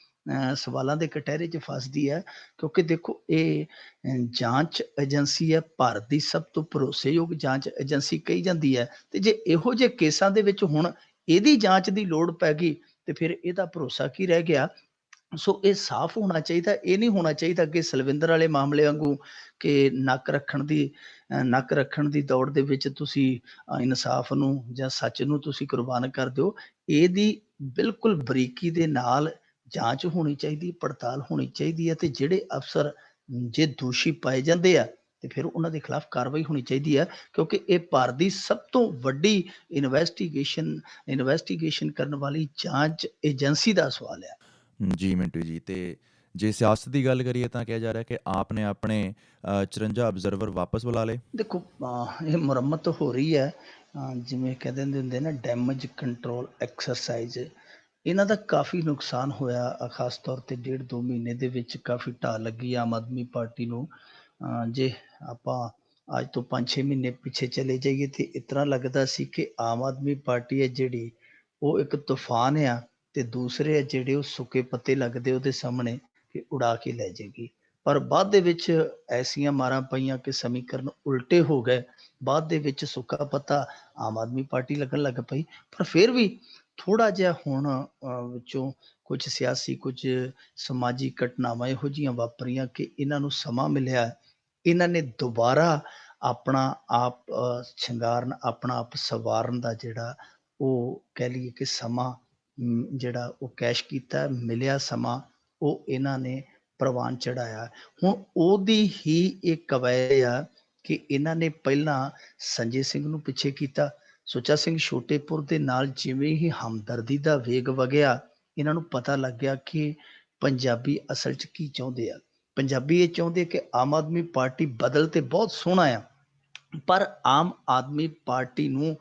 ਸਵਾਲਾਂ ਦੇ ਕਟਹਿਰੇ 'ਚ ਫਸਦੀ ਹੈ, ਕਿਉਂਕਿ ਦੇਖੋ ਇਹ ਜਾਂਚ ਏਜੰਸੀ ਹੈ, ਭਾਰਤ ਦੀ ਸਭ ਤੋਂ ਭਰੋਸੇਯੋਗ ਜਾਂਚ ਏਜੰਸੀ ਕਹੀ ਜਾਂਦੀ ਹੈ, ਤੇ ਜੇ ਇਹੋ ਜਿਹੇ ਕੇਸਾਂ ਦੇ ਵਿੱਚ ਹੁਣ ਇਹਦੀ ਜਾਂਚ ਦੀ ਲੋੜ ਪੈ ਗਈ ਤੇ ਫਿਰ ਇਹਦਾ ਭਰੋਸਾ ਕੀ ਰਹਿ ਗਿਆ। ਸੋ ਇਹ ਸਾਫ਼ ਹੋਣਾ ਚਾਹੀਦਾ, ਇਹ ਨਹੀਂ ਹੋਣਾ ਚਾਹੀਦਾ ਕਿ ਸਲਵਿੰਦਰ ਵਾਲੇ ਮਾਮਲੇ ਵਾਂਗੂ ਕਿ ਨੱਕ ਰੱਖਣ ਦੀ ਦੌੜ ਦੇ ਵਿੱਚ ਤੁਸੀਂ ਇਨਸਾਫ ਨੂੰ ਜਾਂ ਸੱਚ ਨੂੰ ਤੁਸੀਂ ਕੁਰਬਾਨ ਕਰ ਦਿਓ। ਇਹਦੀ ਬਿਲਕੁਲ ਬਰੀਕੀ ਦੇ ਨਾਲ ਜਾਂਚ ਹੋਣੀ ਚਾਹੀਦੀ, ਪੜਤਾਲ ਹੋਣੀ ਚਾਹੀਦੀ ਹੈ, ਤੇ ਜਿਹੜੇ ਅਫਸਰ ਜੇ ਦੋਸ਼ੀ ਪਾਏ ਜਾਂਦੇ ਆ ਤੇ ਫਿਰ ਉਹਨਾਂ ਦੇ ਖਿਲਾਫ ਕਾਰਵਾਈ ਹੋਣੀ ਚਾਹੀਦੀ ਹੈ, ਕਿਉਂਕਿ ਇਹ ਭਾਰਤ ਦੀ ਸਭ ਤੋਂ ਵੱਡੀ ਇਨਵੈਸਟੀਗੇਸ਼ਨ ਕਰਨ ਵਾਲੀ ਜਾਂਚ ਏਜੰਸੀ ਦਾ ਸਵਾਲ ਹੈ। ਜੀ ਮਿੰਟੂ ਜੀ, ਤੇ ਜੇ ਸਿਆਸਤ ਦੀ ਗੱਲ ਕਰੀਏ ਤਾਂ ਕਿਹਾ ਜਾ ਰਿਹਾ ਕਿ ਆਪ ਨੇ ਆਪਣੇ 54 ਆਬਜ਼ਰਵਰ ਵਾਪਸ ਬੁਲਾ ਲਏ। ਦੇਖੋ ਇਹ ਮੁਰੰਮਤ ਹੋ ਰਹੀ ਹੈ, ਜਿਵੇਂ ਕਹਿ ਦਿੰਦੇ ਹੁੰਦੇ ਨਾ ਡੈਮੇਜ ਕੰਟਰੋਲ ਐਕਸਰਸਾਈਜ਼, ਇਹਨਾਂ ਦਾ ਕਾਫੀ ਨੁਕਸਾਨ ਹੋਇਆ। ਖਾਸ ਤੌਰ ਤੇ 1.5-2 ਮਹੀਨੇ ਦੇ ਵਿੱਚ ਕਾਫੀ ਢਾਹ ਲੱਗੀ ਆਮ ਆਦਮੀ ਪਾਰਟੀ ਨੂੰ। ਜੇ ਆਪਾਂ ਅੱਜ ਤੋਂ 5-6 ਮਹੀਨੇ ਪਿੱਛੇ ਚਲੇ ਜਾਈਏ ਤੇ ਇਸ ਤਰ੍ਹਾਂ ਲੱਗਦਾ ਸੀ ਕਿ ਆਮ ਆਦਮੀ ਪਾਰਟੀ ਹੈ ਜਿਹੜੀ ਉਹ ਇੱਕ ਤੂਫਾਨ ਆ ਤੇ ਦੂਸਰੇ ਆ ਜਿਹੜੇ ਉਹ ਸੁੱਕੇ ਪੱਤੇ ਲੱਗਦੇ ਉਹਦੇ ਸਾਹਮਣੇ ਕਿ ਉਡਾ ਕੇ ਲੈ ਜਾਏਗੀ। ਪਰ ਬਾਅਦ ਦੇ ਵਿੱਚ ਐਸੀਆਂ ਮਾਰਾਂ ਪਈਆਂ ਕਿ ਸਮੀਕਰਨ ਉਲਟੇ ਹੋ ਗਏ। ਬਾਅਦ ਦੇ ਵਿੱਚ ਸੁੱਕਾ ਪੱਤਾ ਆਮ ਆਦਮੀ ਪਾਰਟੀ ਲੱਗਣ ਲੱਗ ਪਈ। ਪਰ ਫਿਰ ਵੀ ਥੋੜ੍ਹਾ ਜਿਹਾ ਹੁਣ ਵਿੱਚੋਂ ਕੁਝ ਸਿਆਸੀ, ਕੁਝ ਸਮਾਜੀ ਘਟਨਾਵਾਂ ਇਹੋ ਜਿਹੀਆਂ ਵਾਪਰੀਆਂ ਕਿ ਇਹਨਾਂ ਨੂੰ ਸਮਾਂ ਮਿਲਿਆ। ਇਹਨਾਂ ਨੇ ਦੁਬਾਰਾ ਆਪਣਾ ਆਪ ਸ਼ਿੰਗਾਰਨ, ਆਪਣਾ ਆਪ ਸਵਾਰਨ ਦਾ ਜਿਹੜਾ ਉਹ ਕਹਿ ਲਈਏ ਕਿ ਸਮਾਂ ਜਿਹੜਾ ਉਹ ਕੈਸ਼ ਕੀਤਾ, ਮਿਲਿਆ ਸਮਾਂ, ਉਹ ਇਹਨਾਂ ਨੇ ਪ੍ਰਵਾਨ ਚੜ੍ਹਾਇਆ। ਹੁਣ ਉਹਦੀ ਹੀ ਇਹ ਕਵਾਇਦ ਆ ਕਿ ਇਹਨਾਂ ਨੇ ਪਹਿਲਾਂ ਸੰਜੇ ਸਿੰਘ ਨੂੰ ਪਿੱਛੇ ਕੀਤਾ। ਸੁੱਚਾ ਸਿੰਘ ਛੋਟੇਪੁਰ ਦੇ ਨਾਲ ਜਿਵੇਂ ਹੀ ਹਮਦਰਦੀ ਦਾ ਵੇਗ ਵਗਿਆ, ਇਹਨਾਂ ਨੂੰ ਪਤਾ ਲੱਗ ਗਿਆ ਕਿ ਪੰਜਾਬੀ ਅਸਲ 'ਚ ਕੀ ਚਾਹੁੰਦੇ ਆ। ਪੰਜਾਬੀ ਇਹ ਚਾਹੁੰਦੇ ਕਿ ਆਮ ਆਦਮੀ ਪਾਰਟੀ ਬਦਲ ਤੇ ਬਹੁਤ ਸੋਹਣਾ ਆ, ਪਰ ਆਮ ਆਦਮੀ ਪਾਰਟੀ ਨੂੰ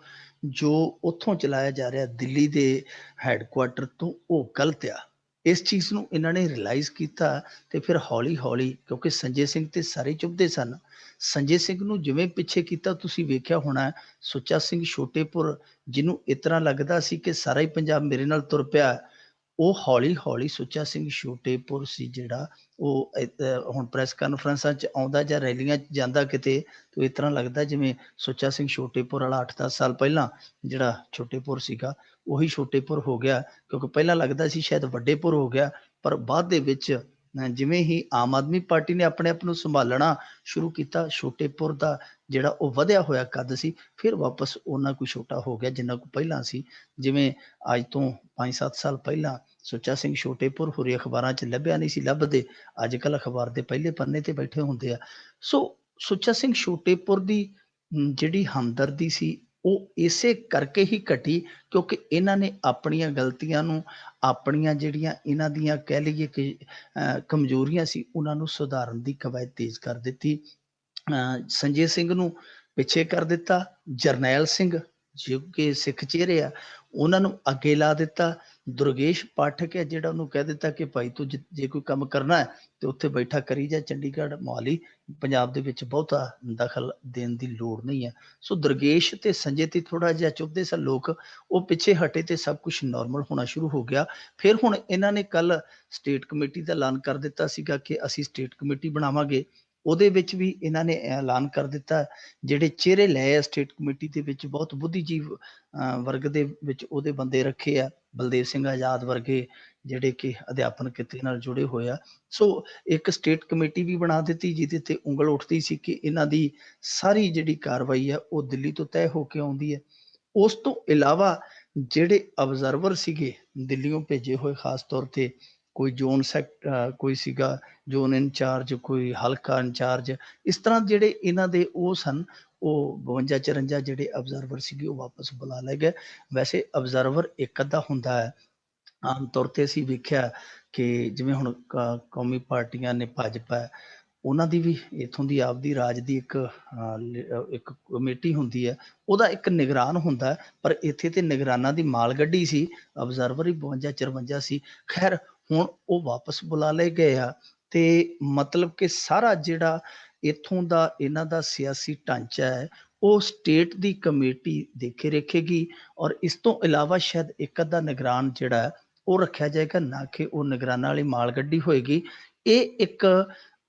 ਜੋ ਉੱਥੋਂ ਚਲਾਇਆ ਜਾ ਰਿਹਾ ਦਿੱਲੀ ਦੇ ਹੈਡਕੁਆਟਰ ਤੋਂ, ਉਹ ਗਲਤ ਆ। ਇਸ ਚੀਜ਼ ਨੂੰ ਇਹਨਾਂ ਨੇ ਰਿਅਲਾਈਜ਼ ਕੀਤਾ ਤੇ ਫਿਰ ਹੌਲੀ ਹੌਲੀ, ਕਿਉਂਕਿ ਸੰਜੇ ਸਿੰਘ ਤੇ ਸਾਰੇ ਚੁੱਭਦੇ ਸਨ, ਸੰਜੇ ਸਿੰਘ ਨੂੰ ਜਿਵੇਂ ਪਿੱਛੇ ਕੀਤਾ ਤੁਸੀਂ ਵੇਖਿਆ ਹੋਣਾ। ਸੁੱਚਾ ਸਿੰਘ ਛੋਟੇਪੁਰ, ਜਿਹਨੂੰ ਇਸ ਤਰ੍ਹਾਂ ਲੱਗਦਾ ਸੀ ਕਿ ਸਾਰਾ ਹੀ ਪੰਜਾਬ ਮੇਰੇ ਨਾਲ ਤੁਰ ਪਿਆ, ਉਹ ਹੌਲੀ ਹੌਲੀ ਸੁੱਚਾ ਸਿੰਘ ਛੋਟੇਪੁਰ ਸੀ ਜਿਹੜਾ ਉਹ ਹੁਣ ਪ੍ਰੈਸ ਕਾਨਫਰੰਸਾਂ 'ਚ ਆਉਂਦਾ ਜਾਂ ਰੈਲੀਆਂ 'ਚ ਜਾਂਦਾ ਕਿਤੇ, ਤਾਂ ਇਸ ਤਰ੍ਹਾਂ ਲੱਗਦਾ ਜਿਵੇਂ ਸੁੱਚਾ ਸਿੰਘ ਛੋਟੇਪੁਰ ਵਾਲਾ 8-10 ਸਾਲ ਪਹਿਲਾਂ ਜਿਹੜਾ ਛੋਟੇਪੁਰ ਸੀਗਾ ਉਹੀ ਛੋਟੇਪੁਰ ਹੋ ਗਿਆ। ਕਿਉਂਕਿ ਪਹਿਲਾਂ ਲੱਗਦਾ ਸੀ ਸ਼ਾਇਦ ਵੱਡੇਪੁਰ ਹੋ ਗਿਆ, ਪਰ ਬਾਅਦ ਦੇ ਵਿੱਚ ਜਿਵੇਂ ਹੀ ਆਮ ਆਦਮੀ ਪਾਰਟੀ ਨੇ ਆਪਣੇ ਆਪ ਨੂੰ ਸੰਭਾਲਣਾ ਸ਼ੁਰੂ ਕੀਤਾ, ਛੋਟੇਪੁਰ ਦਾ ਜਿਹੜਾ ਉਹ ਵਧਿਆ ਹੋਇਆ ਕੱਦ ਸੀ ਫਿਰ ਵਾਪਸ ਓਨਾ ਕੁ ਛੋਟਾ ਹੋ ਗਿਆ ਜਿੰਨਾ ਕੁ ਪਹਿਲਾਂ ਸੀ। ਜਿਵੇਂ ਅੱਜ ਤੋਂ 5-7 ਸਾਲ ਪਹਿਲਾਂ ਸੁੱਚਾ ਸਿੰਘ ਛੋਟੇਪੁਰ ਹੋਰੀ ਅਖਬਾਰਾਂ 'ਚ ਲੱਭਿਆ ਨਹੀਂ ਸੀ, ਲੱਭਦੇ ਅੱਜ ਕੱਲ੍ਹ ਅਖਬਾਰ ਦੇ ਪਹਿਲੇ ਪੰਨੇ ਤੇ ਬੈਠੇ ਹੁੰਦੇ ਆ। ਸੋ ਸੁੱਚਾ ਸਿੰਘ ਛੋਟੇਪੁਰ ਦੀ ਜਿਹੜੀ ਹਮਦਰਦੀ ਸੀ ਉਹ ਇਸੇ ਕਰਕੇ ਹੀ ਘਟੀ ਕਿਉਂਕਿ ਇਹਨਾਂ ਨੇ ਆਪਣੀਆਂ ਗਲਤੀਆਂ ਨੂੰ, ਆਪਣੀਆਂ ਜਿਹੜੀਆਂ ਇਹਨਾਂ ਦੀਆਂ ਕਹਿ ਲਈਏ ਕਿ ਕਮਜ਼ੋਰੀਆਂ ਸੀ, ਉਹਨਾਂ ਨੂੰ ਸੁਧਾਰਨ ਦੀ ਕਵਾਇਦ ਤੇਜ਼ ਕਰ ਦਿੱਤੀ। ਸੰਜੇ ਸਿੰਘ ਨੂੰ ਪਿੱਛੇ ਕਰ ਦਿੱਤਾ, ਜਰਨੈਲ ਸਿੰਘ ਜੋ ਕਿ ਸਿੱਖ ਚਿਹਰੇ ਆ ਉਹਨਾਂ ਨੂੰ ਅੱਗੇ ਲਾ ਦਿੱਤਾ। ਦੁਰਗੇਸ਼ ਪਾਠਕ ਹੈ ਜਿਹੜਾ ਉਹਨੂੰ ਕਹਿ ਦਿੱਤਾ ਕਿ ਭਾਈ ਤੂੰ ਜੇ ਕੋਈ ਕੰਮ ਕਰਨਾ ਹੈ ਤੇ ਉੱਥੇ ਬੈਠਾ ਕਰੀ ਜਾ, ਚੰਡੀਗੜ੍ਹ ਮੋਹਾਲੀ ਪੰਜਾਬ ਦੇ ਵਿੱਚ ਬਹੁਤਾ ਦਖਲ ਦੇਣ ਦੀ ਲੋੜ ਨਹੀਂ ਹੈ। ਸੋ ਦੁਰਗੇਸ਼ ਤੇ ਸੰਜੇ ਤੇ ਥੋੜ੍ਹਾ ਜਿਹਾ ਚੁੱਭਦੇ ਸਨ ਲੋਕ, ਉਹ ਪਿੱਛੇ ਹਟੇ ਤੇ ਸਭ ਕੁਛ ਨੋਰਮਲ ਹੋਣਾ ਸ਼ੁਰੂ ਹੋ ਗਿਆ। ਫਿਰ ਹੁਣ ਇਹਨਾਂ ਨੇ ਕੱਲ੍ਹ ਸਟੇਟ ਕਮੇਟੀ ਦਾ ਐਲਾਨ ਕਰ ਦਿੱਤਾ ਸੀਗਾ ਕਿ ਅਸੀਂ ਸਟੇਟ ਕਮੇਟੀ ਬਣਾਵਾਂਗੇ। ਉਹਦੇ ਵਿੱਚ ਵੀ ਇਹਨਾਂ ਨੇ ਐਲਾਨ ਕਰ ਦਿੱਤਾ, ਜਿਹੜੇ ਚਿਹਰੇ ਲਏ ਆ ਸਟੇਟ ਕਮੇਟੀ ਦੇ ਵਿੱਚ ਬਹੁਤ ਬੁੱਧੀਜੀਵ ਵਰਗ ਦੇ ਵਿੱਚ ਉਹਦੇ ਬੰਦੇ ਰੱਖੇ ਆ, ਬਲਦੇਵ ਸਿੰਘ ਆਜ਼ਾਦ ਵਰਗੇ ਜਿਹੜੇ ਕਿ ਅਧਿਆਪਨ ਕਿੱਤੇ ਨਾਲ ਜੁੜੇ ਹੋਏ ਆ। ਸੋ ਇੱਕ ਸਟੇਟ ਕਮੇਟੀ ਵੀ ਬਣਾ ਦਿੱਤੀ ਜਿਹਦੇ ਤੇ ਉਂਗਲ ਉੱਠਦੀ ਸੀ ਕਿ ਇਹਨਾਂ ਦੀ ਸਾਰੀ ਜਿਹੜੀ ਕਾਰਵਾਈ ਆ ਉਹ ਦਿੱਲੀ ਤੋਂ ਤੈਅ ਹੋ ਕੇ ਆਉਂਦੀ ਹੈ। ਉਸ ਤੋਂ ਇਲਾਵਾ ਜਿਹੜੇ ਅਬਜ਼ਰਵਰ ਸੀਗੇ ਦਿੱਲੀੋਂ ਭੇਜੇ ਹੋਏ, ਖਾਸ ਤੌਰ ਤੇ ਕੋਈ ਜ਼ੋਨ ਕੋਈ ਸੀਗਾ ਜ਼ੋਨ ਇੰਚਾਰਜ, ਕੋਈ ਹਲਕਾ ਇੰਚਾਰਜ, ਇਸ ਤਰ੍ਹਾਂ ਜਿਹੜੇ ਇਹਨਾਂ ਦੇ ਉਹ ਸਨ, ਉਹ 52-54 ਜਿਹੜੇ ਅਬਜ਼ਰਵਰ ਸੀਗੇ ਉਹ ਵਾਪਸ ਬੁਲਾ ਲਏ ਗਏ। ਵੈਸੇ ਅਬਜ਼ਰਵਰ ਇੱਕ ਅੱਧਾ ਹੁੰਦਾ ਹੈ, ਆਮ ਤੌਰ ਤੇ ਅਸੀਂ ਵੇਖਿਆ ਕਿ ਜਿਵੇਂ ਹੁਣ ਕੌਮੀ ਪਾਰਟੀਆਂ ਨੇ, ਭਾਜਪਾ ਹੈ, ਉਹਨਾਂ ਦੀ ਵੀ ਇੱਥੋਂ ਦੀ ਆਪਦੀ ਰਾਜ ਦੀ ਇੱਕ ਕਮੇਟੀ ਹੁੰਦੀ ਹੈ, ਉਹਦਾ ਇੱਕ ਨਿਗਰਾਨ ਹੁੰਦਾ। ਪਰ ਇੱਥੇ ਤੇ ਨਿਗਰਾਨਾਂ ਦੀ ਮਾਲ ਗੱਡੀ ਸੀ, ਅਬਜ਼ਰਵਰ ਹੀ 52-54 ਸੀ। ਖੈਰ ਹੁਣ ਉਹ ਵਾਪਸ ਬੁਲਾ ਲਏ ਗਏ ਆ ਤੇ ਮਤਲਬ ਕਿ ਸਾਰਾ ਜਿਹੜਾ ਇੱਥੋਂ ਦਾ ਇਹਨਾਂ ਦਾ ਸਿਆਸੀ ਢਾਂਚਾ ਹੈ ਉਹ ਸਟੇਟ ਦੀ ਕਮੇਟੀ ਦੇਖੇ ਰੱਖੇਗੀ। ਔਰ ਇਸ ਤੋਂ ਇਲਾਵਾ ਸ਼ਾਇਦ ਇੱਕ ਅੱਧਾ ਨਿਗਰਾਨ ਜਿਹੜਾ ਉਹ ਰੱਖਿਆ ਜਾਏਗਾ, ਨਾ ਕਿ ਉਹ ਨਿਗਰਾਨਾਂ ਵਾਲੀ ਮਾਲ ਗੱਡੀ ਹੋਏਗੀ। ਇਹ ਇੱਕ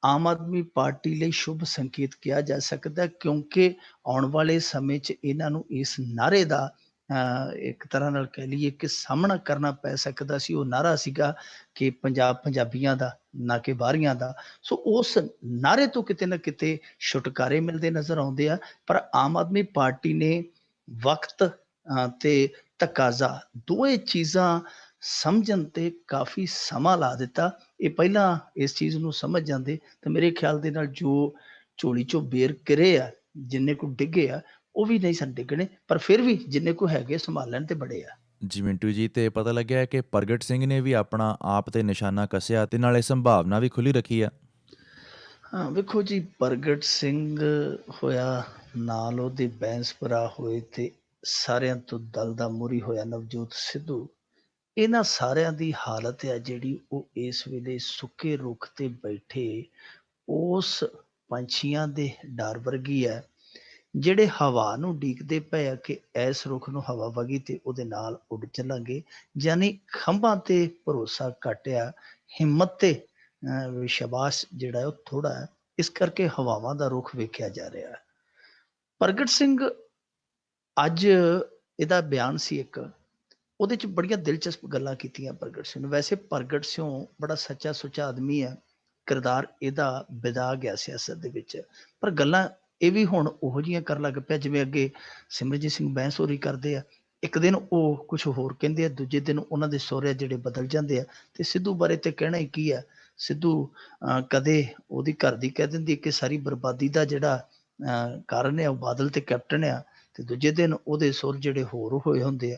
ਆਮ ਆਦਮੀ ਪਾਰਟੀ ਲਈ ਸ਼ੁਭ ਸੰਕੇਤ ਕਿਹਾ ਜਾ ਸਕਦਾ, ਕਿਉਂਕਿ ਆਉਣ ਵਾਲੇ ਸਮੇਂ 'ਚ ਇਹਨਾਂ ਨੂੰ ਇਸ ਨਾਅਰੇ ਦਾ ਇੱਕ ਤਰ੍ਹਾਂ ਨਾਲ ਕਹਿ ਲਈਏ ਕਿ ਸਾਹਮਣਾ ਕਰਨਾ ਪੈ ਸਕਦਾ ਸੀ। ਉਹ ਨਾਅਰਾ ਸੀਗਾ ਕਿ ਪੰਜਾਬ ਪੰਜਾਬੀਆਂ ਦਾ, ਨਾ ਕਿ ਬਾਹਰੀਆਂ ਦਾ। ਸੋ ਉਸ ਨਾਅਰੇ ਤੋਂ ਕਿਤੇ ਨਾ ਕਿਤੇ ਛੁਟਕਾਰੇ ਮਿਲਦੇ ਨਜ਼ਰ ਆਉਂਦੇ ਆ। ਪਰ ਆਮ ਆਦਮੀ ਪਾਰਟੀ ਨੇ ਵਕਤ ਤੇ ਤਕਾਜ਼ਾ ਦੋਵੇਂ ਚੀਜ਼ਾਂ ਸਮਝਣ ਤੇ ਕਾਫੀ ਸਮਾਂ ਲਾ ਦਿੱਤਾ। ਇਹ ਪਹਿਲਾਂ ਇਸ ਚੀਜ਼ ਨੂੰ ਸਮਝ ਜਾਂਦੇ ਤਾਂ ਮੇਰੇ ਖਿਆਲ ਦੇ ਨਾਲ ਜੋ ਝੋਲੀ 'ਚੋਂ ਬੇਰ ਗਿਰੇ ਆ, ਜਿੰਨੇ ਕੁ ਡਿੱਗੇ ਆ, ਉਹ ਵੀ ਨਹੀਂ ਸਨ ਡਿੱਗਣੇ, ਪਰ ਫਿਰ ਵੀ ਜਿੰਨੇ ਕੁ ਹੈਗੇ ਸੰਭਾਲਣ ਤੇ ਬੜੇ ਆ। ਜੀ ਮਿੰਟੂ ਜੀ, ਤੇ ਪਤਾ ਲੱਗਿਆ ਹੈ ਕਿ ਪ੍ਰਗਟ ਸਿੰਘ ਨੇ ਵੀ ਆਪਣਾ ਆਪ ਤੇ ਨਿਸ਼ਾਨਾ ਕੱਸਿਆ ਤੇ ਨਾਲੇ ਸੰਭਾਵਨਾ ਵੀ ਖੁੱਲੀ ਰੱਖੀ ਆ। ਹਾਂ ਵੇਖੋ ਜੀ, ਪ੍ਰਗਟ ਸਿੰਘ ਹੋਇਆ, ਨਾਲ ਉਹਦੇ ਬੈਂਸ ਭਰਾ ਹੋਏ ਤੇ ਸਾਰਿਆਂ ਤੋਂ ਦਲ ਦਾ ਮੋਹਰੀ ਹੋਇਆ ਨਵਜੋਤ ਸਿੱਧੂ। ਇਹਨਾਂ ਸਾਰਿਆਂ ਦੀ ਹਾਲਤ ਹੈ ਜਿਹੜੀ ਉਹ ਇਸ ਵੇਲੇ ਸੁੱਕੇ ਰੁੱਖ ਤੇ ਬੈਠੇ ਉਸ ਪੰਛੀਆਂ ਦੇ ਡਰ ਵਰਗੀ ਹੈ ਜਿਹੜੇ ਹਵਾ ਨੂੰ ਉਡੀਕਦੇ ਪਏ ਆ ਕਿ ਇਸ ਰੁੱਖ ਨੂੰ ਹਵਾ ਵਗੀ ਤੇ ਉਹਦੇ ਨਾਲ ਉੱਡ ਚੱਲਾਂਗੇ, ਯਾਨੀ ਖੰਭਾਂ ਤੇ ਭਰੋਸਾ ਘੱਟ ਆ, ਹਿੰਮਤ ਤੇ ਵਿਸ਼ਵਾਸ ਜਿਹੜਾ ਹੈ ਉਹ ਥੋੜਾ ਹੈ। ਇਸ ਕਰਕੇ ਹਵਾਵਾਂ ਦਾ ਰੁੱਖ ਵੇਖਿਆ ਜਾ ਰਿਹਾ ਹੈ। ਪ੍ਰਗਟ ਸਿੰਘ ਅੱਜ ਇਹਦਾ ਬਿਆਨ ਸੀ ਇੱਕ, ਉਹਦੇ ਚ ਬੜੀਆਂ ਦਿਲਚਸਪ ਗੱਲਾਂ ਕੀਤੀਆਂ ਪ੍ਰਗਟ ਸਿੰਘ ਨੇ। ਵੈਸੇ ਪ੍ਰਗਟ ਸਿੰਘ ਬੜਾ ਸੱਚਾ ਸੁੱਚਾ ਆਦਮੀ ਹੈ, ਕਿਰਦਾਰ ਇਹਦਾ ਵਿਦਾ ਗਿਆ ਸਿਆਸਤ ਦੇ ਵਿੱਚ, ਪਰ ਗੱਲਾਂ ਇਹ ਵੀ ਹੁਣ ਉਹੋ ਜਿਹੀਆਂ ਕਰਨ ਲੱਗ ਪਿਆ ਜਿਵੇਂ ਅੱਗੇ ਸਿਮਰਜੀਤ ਸਿੰਘ ਬੈਂਸ ਹੋਰੀ ਕਰਦੇ ਆ। ਇੱਕ ਦਿਨ ਉਹ ਕੁਝ ਹੋਰ ਕਹਿੰਦੇ ਆ, ਦੂਜੇ ਦਿਨ ਉਹਨਾਂ ਦੇ ਸਹੁਰੇ ਜਿਹੜੇ ਬਦਲ ਜਾਂਦੇ ਆ। ਤੇ ਸਿੱਧੂ ਬਾਰੇ ਤੇ ਕਹਿਣਾ ਹੀ ਕੀ ਆ। ਸਿੱਧੂ ਕਦੇ ਉਹਦੀ ਘਰ ਦੀ ਕਹਿ ਦਿੰਦੀ ਕਿ ਸਾਰੀ ਬਰਬਾਦੀ ਦਾ ਜਿਹੜਾ ਕਾਰਨ ਆ ਉਹ ਬਾਦਲ ਤੇ ਕੈਪਟਨ ਆ, ਤੇ ਦੂਜੇ ਦਿਨ ਉਹਦੇ ਸੁਰ ਜਿਹੜੇ ਹੋਰ ਹੋਏ ਹੁੰਦੇ ਆ।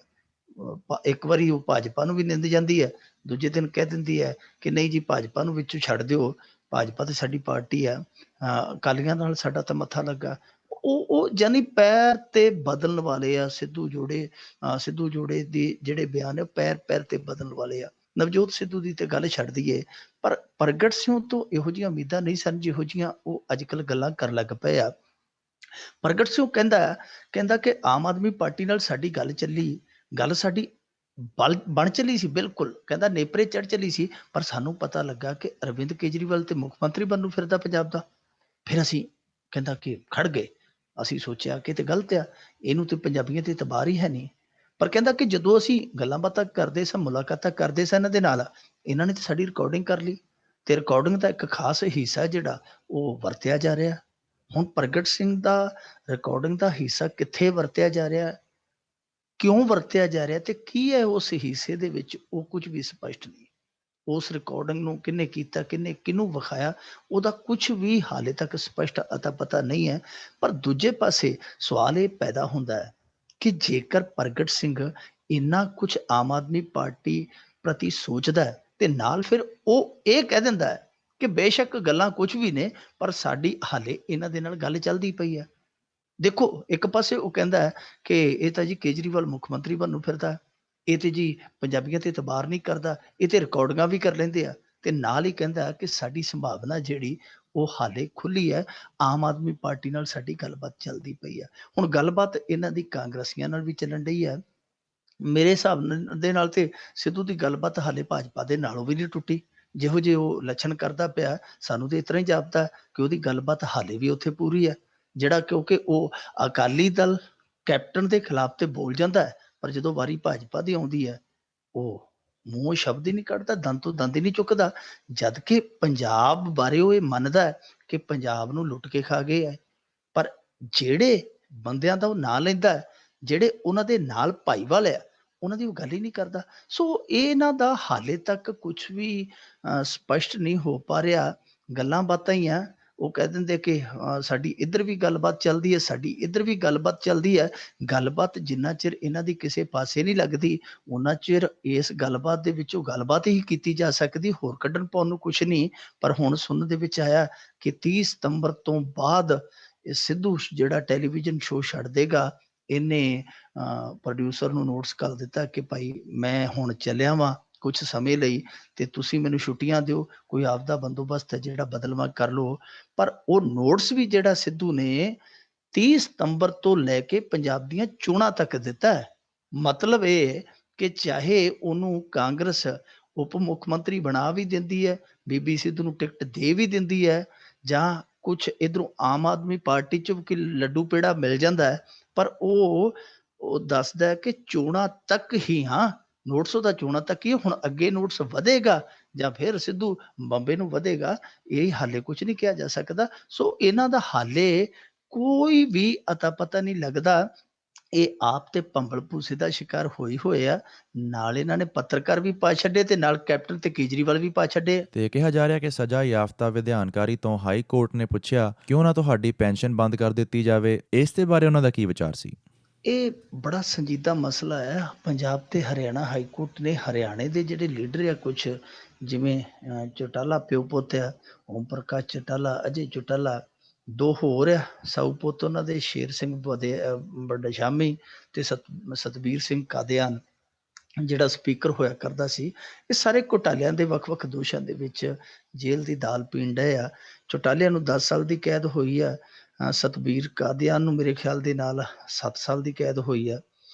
ਇੱਕ ਵਾਰੀ ਉਹ ਭਾਜਪਾ ਨੂੰ ਵੀ ਨਿੰਦ ਜਾਂਦੀ ਹੈ, ਦੂਜੇ ਦਿਨ ਕਹਿ ਦਿੰਦੀ ਹੈ ਕਿ ਨਹੀਂ ਜੀ ਭਾਜਪਾ ਨੂੰ ਵਿੱਚੋਂ ਛੱਡ ਦਿਓ, ਭਾਜਪਾ ਤੇ ਸਾਡੀ ਪਾਰਟੀ ਆ, ਅਕਾਲੀਆਂ ਨਾਲ ਸਾਡਾ ਤਾਂ ਮੱਥਾ ਲੱਗਾ। ਉਹ ਜਾਨੀ ਪੈਰ ਤੇ ਬਦਲਣ ਵਾਲੇ ਆ। ਸਿੱਧੂ ਜੋੜੇ ਦੀ ਜਿਹੜੇ ਬਿਆਨ ਹੈ ਪੈਰ ਪੈਰ ਤੇ ਬਦਲਣ ਵਾਲੇ ਆ। ਨਵਜੋਤ ਸਿੱਧੂ ਦੀ ਤੇ ਗੱਲ ਛੱਡ ਦਈਏ, ਪਰ ਪ੍ਰਗਟ ਸਿੰਘ ਤੋਂ ਇਹੋ ਜਿਹੀਆਂ ਉਮੀਦਾਂ ਨਹੀਂ ਸਨ ਜਿਹੋ ਜਿਹੀਆਂ ਉਹ ਅੱਜ ਕੱਲ੍ਹ ਗੱਲਾਂ ਕਰਨ ਲੱਗ ਪਏ ਆ। ਪ੍ਰਗਟ ਸਿੰਘ ਕਹਿੰਦਾ ਕਿ ਆਮ ਆਦਮੀ ਪਾਰਟੀ ਨਾਲ ਸਾਡੀ ਗੱਲ ਚੱਲੀ, ਗੱਲ ਸਾਡੀ ਬਣ ਚੱਲੀ ਸੀ, ਬਿਲਕੁਲ ਕਹਿੰਦਾ ਨੇਪਰੇ ਚੜ ਚੱਲੀ ਸੀ, ਪਰ ਸਾਨੂੰ ਪਤਾ ਲੱਗਾ ਕਿ ਅਰਵਿੰਦ ਕੇਜਰੀਵਾਲ ਤੇ ਮੁੱਖ ਮੰਤਰੀ ਬਣਨ ਨੂੰ ਫਿਰਦਾ ਪੰਜਾਬ ਦਾ। ਫਿਰ ਅਸੀਂ ਕਹਿੰਦਾ ਕਿ ਖੜ ਗਏ, ਅਸੀਂ ਸੋਚਿਆ ਕਿ ਤੇ ਗਲਤ ਆ, ਇਹਨੂੰ ਤੇ ਪੰਜਾਬੀਆਂ ਤੇ ਇਤਬਾਰ ਹੀ ਹੈ ਨਹੀਂ। ਪਰ ਕਹਿੰਦਾ ਕਿ ਜਦੋਂ ਅਸੀਂ ਗੱਲਾਂ ਬਾਤਾਂ ਕਰਦੇ ਸਾਂ, ਮੁਲਾਕਾਤਾਂ ਕਰਦੇ ਸਾਂ ਇਹਨਾਂ ਦੇ ਨਾਲ, ਇਹਨਾਂ ਨੇ ਤੇ ਸਾਡੀ ਰਿਕਾਰਡਿੰਗ ਕਰ ਲਈ, ਤੇ ਰਿਕਾਰਡਿੰਗ ਦਾ ਇੱਕ ਖਾਸ ਹਿੱਸਾ ਜਿਹੜਾ ਉਹ ਵਰਤਿਆ ਜਾ ਰਿਹਾ। ਹੁਣ ਪ੍ਰਗਟ ਸਿੰਘ ਦਾ ਰਿਕਾਰਡਿੰਗ ਦਾ ਹਿੱਸਾ ਕਿੱਥੇ ਵਰਤਿਆ ਜਾ ਰਿਹਾ, ਕਿਉਂ ਵਰਤਿਆ ਜਾ ਰਿਹਾ ਤੇ ਕੀ ਹੈ ਉਸ ਹਿੱਸੇ ਦੇ ਵਿੱਚ, ਉਹ ਕੁਝ ਵੀ ਸਪਸ਼ਟ ਨਹੀਂ। ਉਸ ਰਿਕਾਰਡਿੰਗ ਨੂੰ ਕਿਹਨੇ ਕੀਤਾ, ਕਿਹਨੂੰ ਵਿਖਾਇਆ, ਉਹਦਾ ਕੁਝ ਵੀ ਹਾਲੇ ਤੱਕ ਸਪਸ਼ਟ ਅਤਾ ਪਤਾ ਨਹੀਂ ਹੈ। ਪਰ ਦੂਜੇ ਪਾਸੇ ਸਵਾਲ ਇਹ ਪੈਦਾ ਹੁੰਦਾ ਹੈ ਕਿ ਜੇਕਰ ਪ੍ਰਗਟ ਸਿੰਘ ਇੰਨਾ ਕੁਝ ਆਮ ਆਦਮੀ ਪਾਰਟੀ ਪ੍ਰਤੀ ਸੋਚਦਾ ਹੈ ਤੇ ਨਾਲ ਫਿਰ ਉਹ ਇਹ ਕਹਿ ਦਿੰਦਾ ਹੈ ਕਿ ਬੇਸ਼ੱਕ ਗੱਲਾਂ ਕੁਝ ਵੀ ਨੇ, ਪਰ ਸਾਡੀ ਹਾਲੇ ਇਹਨਾਂ ਦੇ ਨਾਲ ਗੱਲ ਚੱਲਦੀ ਪਈ ਹੈ। ਦੇਖੋ ਇੱਕ ਪਾਸੇ ਉਹ ਕਹਿੰਦਾ ਹੈ ਕਿ ਇਹ ਤਾਂ ਜੀ ਕੇਜਰੀਵਾਲ ਮੁੱਖ ਮੰਤਰੀ ਬਣਨ ਨੂੰ ਫਿਰਦਾ, ਇਹ ਤੇ ਜੀ ਪੰਜਾਬੀਆਂ ਤੇ ਇਤਬਾਰ ਨਹੀਂ ਕਰਦਾ, ਇਹ ਤੇ ਰਿਕਾਰਡਿੰਗਾਂ ਵੀ ਕਰ ਲੈਂਦੇ ਆ, ਤੇ ਨਾਲ ਹੀ ਕਹਿੰਦਾ ਕਿ ਸਾਡੀ ਸੰਭਾਵਨਾ ਜਿਹੜੀ ਉਹ ਹਾਲੇ ਖੁੱਲੀ ਹੈ, ਆਮ ਆਦਮੀ ਪਾਰਟੀ ਨਾਲ ਸਾਡੀ ਗੱਲਬਾਤ ਚੱਲਦੀ ਪਈ ਹੈ। ਹੁਣ ਗੱਲਬਾਤ ਇਹਨਾਂ ਦੀ ਕਾਂਗਰਸੀਆਂ ਨਾਲ ਵੀ ਚੱਲਣ ਡਈ ਹੈ। ਮੇਰੇ ਹਿਸਾਬ ਦੇ ਨਾਲ ਤੇ ਸਿੱਧੂ ਦੀ ਗੱਲਬਾਤ ਹਾਲੇ ਭਾਜਪਾ ਦੇ ਨਾਲੋਂ ਵੀ ਨਹੀਂ ਟੁੱਟੀ। ਜਿਹੋ ਜਿਹੇ ਉਹ ਲੱਛਣ ਕਰਦਾ ਪਿਆ, ਸਾਨੂੰ ਤੇ ਇਸ ਤਰ੍ਹਾਂ ਹੀ ਜਾਪਦਾ ਕਿ ਉਹਦੀ ਗੱਲਬਾਤ ਹਾਲੇ ਵੀ ਉੱਥੇ ਪੂਰੀ ਹੈ। ਜਿਹੜਾ ਕਿਉਂਕਿ ਉਹ ਅਕਾਲੀ ਦਲ ਕੈਪਟਨ ਦੇ ਖਿਲਾਫ ਤੇ ਬੋਲ ਜਾਂਦਾ ਹੈ, ਪਰ ਜਦੋਂ ਵਾਰੀ ਭਾਜਪਾ ਦੀ ਆਉਂਦੀ ਹੈ ਉਹ ਮੂੰਹੋਂ ਸ਼ਬਦ ਹੀ ਨਹੀਂ ਕੱਢਦਾ, ਦੰਦ ਤੋਂ ਦੰਦ ਹੀ ਨਹੀਂ ਚੁੱਕਦਾ। ਜਦ ਕਿ ਪੰਜਾਬ ਬਾਰੇ ਉਹ ਇਹ ਮੰਨਦਾ ਹੈ ਕਿ ਪੰਜਾਬ ਨੂੰ ਲੁੱਟ ਕੇ ਖਾ ਗਏ ਹੈ, ਪਰ ਜਿਹੜੇ ਬੰਦਿਆਂ ਦਾ ਉਹ ਨਾਂ ਲੈਂਦਾ ਹੈ, ਜਿਹੜੇ ਉਹਨਾਂ ਦੇ ਨਾਲ ਭਾਈਵਾਲ ਆ, ਉਹਨਾਂ ਦੀ ਉਹ ਗੱਲ ਹੀ ਨਹੀਂ ਕਰਦਾ। ਸੋ ਇਹਨਾਂ ਦਾ ਹਾਲੇ ਤੱਕ ਕੁਝ ਵੀ ਸਪਸ਼ਟ ਨਹੀਂ ਹੋ ਪਾ ਰਿਹਾ, ਗੱਲਾਂ ਬਾਤਾਂ ਹੀ ਆ। ਉਹ ਕਹਿ ਦਿੰਦੇ ਕਿ ਸਾਡੀ ਇੱਧਰ ਵੀ ਗੱਲਬਾਤ ਚੱਲਦੀ ਹੈ, ਸਾਡੀ ਇੱਧਰ ਵੀ ਗੱਲਬਾਤ ਚੱਲਦੀ ਹੈ। ਗੱਲਬਾਤ ਜਿੰਨਾ ਚਿਰ ਇਹਨਾਂ ਦੀ ਕਿਸੇ ਪਾਸੇ ਨਹੀਂ ਲੱਗਦੀ, ਉਹਨਾਂ ਚਿਰ ਇਸ ਗੱਲਬਾਤ ਦੇ ਵਿੱਚੋਂ ਗੱਲਬਾਤ ਹੀ ਕੀਤੀ ਜਾ ਸਕਦੀ, ਹੋਰ ਕੱਢਣ ਪਾਉਣ ਨੂੰ ਕੁਛ ਨਹੀਂ। ਪਰ ਹੁਣ ਸੁਣਨ ਦੇ ਵਿੱਚ ਆਇਆ ਕਿ 30 ਸਤੰਬਰ ਤੋਂ ਬਾਅਦ ਇਹ ਸਿੱਧੂ ਜਿਹੜਾ ਟੈਲੀਵਿਜ਼ਨ ਸ਼ੋਅ ਛੱਡ ਦੇਗਾ। ਇਹਨੇ ਪ੍ਰੋਡਿਊਸਰ ਨੂੰ ਨੋਟਿਸ ਕਰ ਦਿੱਤਾ ਕਿ ਭਾਈ ਮੈਂ ਹੁਣ ਚੱਲਿਆ ਵਾਂ ਕੁਝ ਸਮੇਂ ਲਈ, ਤੇ ਤੁਸੀਂ ਮੈਨੂੰ ਛੁੱਟੀਆਂ ਦਿਓ, ਕੋਈ ਆਪਦਾ ਬੰਦੋਬਸਤ ਹੈ ਜਿਹੜਾ ਬਦਲਵਾਂ ਕਰ ਲਓ। ਪਰ ਉਹ ਨੋਟਿਸ ਵੀ ਜਿਹੜਾ ਸਿੱਧੂ ਨੇ 30 ਸਤੰਬਰ ਤੋਂ ਲੈ ਕੇ ਪੰਜਾਬ ਦੀਆਂ ਚੋਣਾਂ ਤੱਕ ਦਿੱਤਾ ਹੈ। ਮਤਲਬ ਇਹ ਕਿ ਚਾਹੇ ਉਹਨੂੰ ਕਾਂਗਰਸ ਉਪ ਮੁੱਖ ਮੰਤਰੀ ਬਣਾ ਵੀ ਦਿੰਦੀ ਹੈ, ਬੀਬੀ ਸਿੱਧੂ ਨੂੰ ਟਿਕਟ ਦੇ ਵੀ ਦਿੰਦੀ ਹੈ, ਜਾਂ ਕੁਛ ਇੱਧਰੋਂ ਆਮ ਆਦਮੀ ਪਾਰਟੀ ਚ ਕਿ ਲੱਡੂ ਪੇੜਾ ਮਿਲ ਜਾਂਦਾ ਹੈ, ਪਰ ਉਹ ਦੱਸਦਾ ਕਿ ਚੋਣਾਂ ਤੱਕ ਹੀ, ਹਾਂ ਨੋਟਿਸ ਉਹਦਾ ਚੋਣਾਂ ਤੱਕ ਹੀ। ਹੁਣ ਅੱਗੇ ਨੋਟਿਸ ਵਧੇਗਾ ਜਾਂ ਫਿਰ ਸਿੱਧੂ ਬੰਬੇ ਨੂੰ ਵਧੇਗਾ, ਇਹ ਹਾਲੇ ਕੁਝ ਨਹੀਂ ਕਿਹਾ ਜਾ ਸਕਦਾ। ਸੋ ਇਹਨਾਂ ਦਾ ਹਾਲੇ ਕੋਈ ਵੀ ਅਤਾ ਪਤਾ ਨਹੀਂ ਲੱਗਦਾ। ਇਹ ਆਪ ਤੇ ਭੰਬਲ ਭੂਸੇ ਦਾ ਸ਼ਿਕਾਰ ਹੋਏ ਆ, ਨਾਲ ਇਹਨਾਂ ਨੇ ਪੱਤਰਕਾਰ ਵੀ ਪਾ ਛੱਡੇ ਤੇ ਨਾਲ ਕੈਪਟਨ ਤੇ ਕੇਜਰੀਵਾਲ ਵੀ ਪਾ ਛੱਡੇ। ਤੇ ਕਿਹਾ ਜਾ ਰਿਹਾ ਕਿ ਸਜ਼ਾ ਯਾਫਤਾ ਵਿਧਿਆਨਕਾਰੀ ਤੋਂ ਹਾਈ ਕੋਰਟ ਨੇ ਪੁੱਛਿਆ ਕਿਉਂ ਨਾ ਤੁਹਾਡੀ ਪੈਨਸ਼ਨ ਬੰਦ ਕਰ ਦਿੱਤੀ ਜਾਵੇ। ਇਸ ਦੇ ਬਾਰੇ ਉਹਨਾਂ ਦਾ ਕੀ ਵਿਚਾਰ ਸੀ? ਇਹ ਬੜਾ ਸੰਜੀਦਾ ਮਸਲਾ ਹੈ। ਪੰਜਾਬ ਤੇ ਹਰਿਆਣਾ ਹਾਈ ਕੋਰਟ ਨੇ ਹਰਿਆਣੇ ਦੇ ਜਿਹੜੇ ਲੀਡਰ ਆ, ਕੁਛ ਜਿਵੇਂ ਚੌਟਾਲਾ ਪਿਓ ਪੁੱਤ ਆ, ਓਮ ਪ੍ਰਕਾਸ਼ ਚੌਟਾਲਾ, ਅਜੇ ਚੌਟਾਲਾ, ਦੋ ਹੋਰ ਆ ਸਾਊ ਪੁੱਤ ਉਹਨਾਂ ਦੇ, ਸ਼ੇਰ ਸਿੰਘ ਬਡਸ਼ਾਮੀ ਤੇ ਸਤਬੀਰ ਸਿੰਘ ਕਾਦਿਆਨ ਜਿਹੜਾ ਸਪੀਕਰ ਹੋਇਆ ਕਰਦਾ ਸੀ। ਇਹ ਸਾਰੇ ਘੁਟਾਲਿਆਂ ਦੇ ਵੱਖ-ਵੱਖ ਦੋਸ਼ਾਂ ਦੇ ਵਿੱਚ ਜੇਲ੍ਹ ਦੀ ਦਾਲ ਪੀਣ ਡਏ ਆ। ਚੌਟਾਲਿਆਂ ਨੂੰ 10 ਸਾਲ ਦੀ ਕੈਦ ਹੋਈ ਆ, ਸਤਬੀਰ ਕਾਦੀਆਨ ਨੂੰ ਮੇਰੇ ਖਿਆਲ ਦੇ ਨਾਲ 7 ਸਾਲ ਦੀ ਕੈਦ ਹੋਈ ਆ।